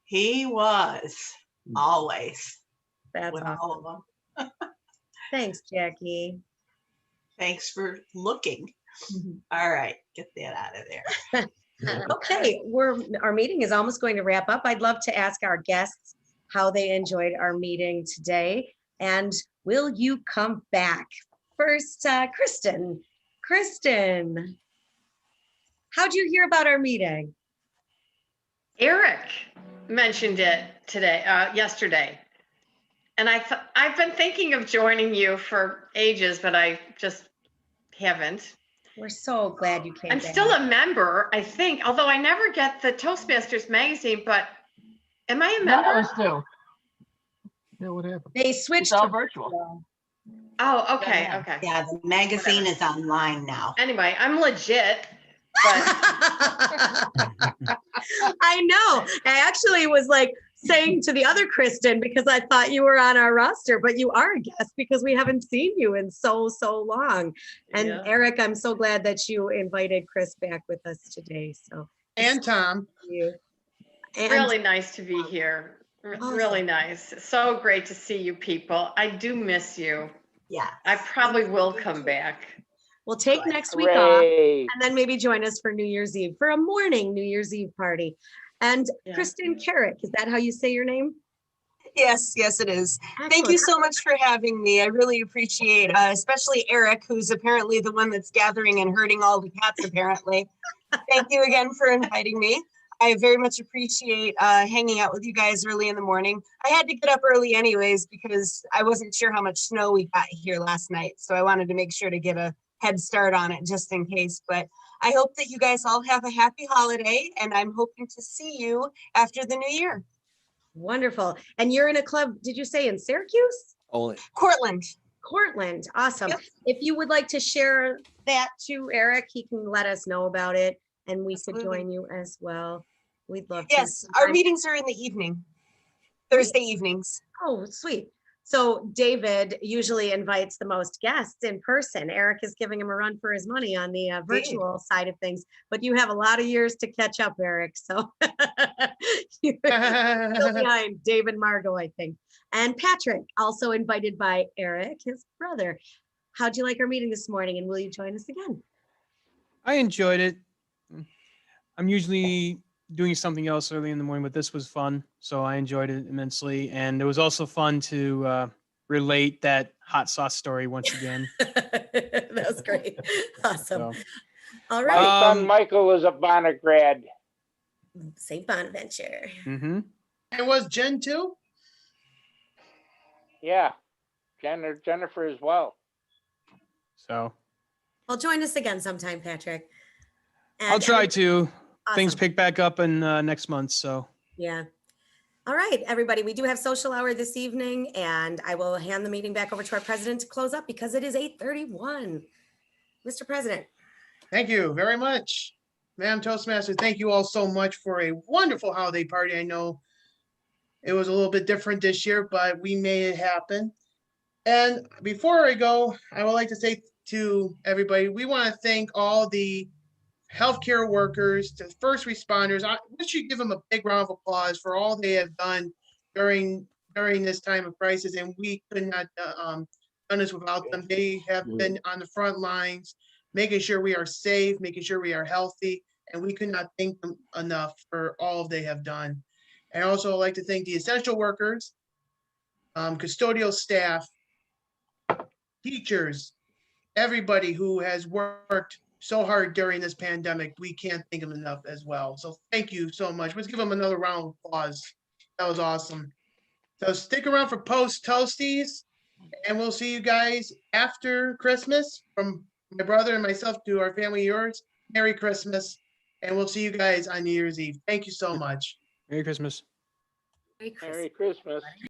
He was always. That's with awesome. all of them. Thanks, Jackie. Thanks for looking. All right, get that out of there. Okay, our meeting is almost going to wrap up. I'd love to ask our guests how they enjoyed our meeting today, and will you come back? First, Kristen. Kristen, how'd you hear about our meeting? Eric mentioned it yesterday. And I've been thinking of joining you for ages, but I just haven't. We're so glad you came I'm back. still a member, I think, although I never get the Toastmasters magazine, but am I a member? None of us do. Yeah, what happened? They switched It's all to virtual. Oh, okay, Yeah. okay. Yeah, the magazine is online now. Anyway, I'm legit, but I know. I actually was like saying to the other Kristen, because I thought you were on our roster, but you are a guest because we haven't seen you in so long. And Yeah. Eric, I'm so glad that you invited Chris back with us today. So And Tom. you. And really nice to be here. Really nice. So great to see you people. I do miss you. Yeah. I probably will come back. we'll take next week off Hooray. and then maybe join us for New Year's Eve, for a morning New Year's Eve party. And Yeah. Kristen Carrick, is that how you say your name? Yes, it is. Thank Excellent. you so much for having me. I really appreciate, especially Eric, who's apparently the one that's gathering and herding all the cats, apparently. Thank you again for inviting me. I very much appreciate hanging out with you guys early in the morning. I had to get up early anyways because I wasn't sure how much snow we got here last night. So I wanted to make sure to get a head start on it just in case. But I hope that you guys all have a happy holiday, and I'm hoping to see you after the new year. Wonderful. And you're in a club, did you say in Syracuse? Cortland. Cortland. Awesome. Yep. If you would like to share that to Eric, he can let us know about it and we could Absolutely. join you as well. We'd love to. Yes, our meetings are in the evening, Thursday evenings. Oh, sweet. So David usually invites the most guests in person. Eric is giving him a run for his money on the virtual side of things, but you have a lot of years to catch up, Eric. So you're still behind David Margot, I think. And Patrick, also invited by Eric, his brother. How'd you like our meeting this morning? And will you join us again? I enjoyed it. I'm usually doing something else early in the morning, but this was fun. So I enjoyed it immensely. And it was also fun to relate that hot sauce story once again. That was great. Awesome. So, All My right. son Michael is a Bonner grad. St. Bonaventure. mm-hmm. And was Jen too? Yeah. Jennifer as well. So Well, join us again sometime, Patrick. I'll And try to. Things Awesome. pick back up in next month. So Yeah. All right, everybody, we do have social hour this evening, and I will hand the meeting back over to our president to close up because it is 8:31. Mr. President. Thank you very much. Madam Toastmaster, thank you all so much for a wonderful holiday party. I know it was a little bit different this year, but we made it happen. And before I go, I would like to say to everybody, we want to thank all the healthcare workers, the first responders. We should give them a big round of applause for all they have done during this time of crisis. And we could not done this without them. They have been on the front lines, making sure we are safe, making sure we are healthy, and we could not thank them enough for all they have done. And also I'd like to thank the essential workers, custodial staff, teachers, everybody who has worked so hard during this pandemic. We can't thank them enough as well. So thank you so much. Let's give them another round of applause. That was awesome. So stick around for post toasties, and we'll see you guys after Christmas. From my brother and myself to our family, yours, Merry Christmas. And we'll see you guys on New Year's Eve. Thank you so much. Merry Christmas. Merry Christmas.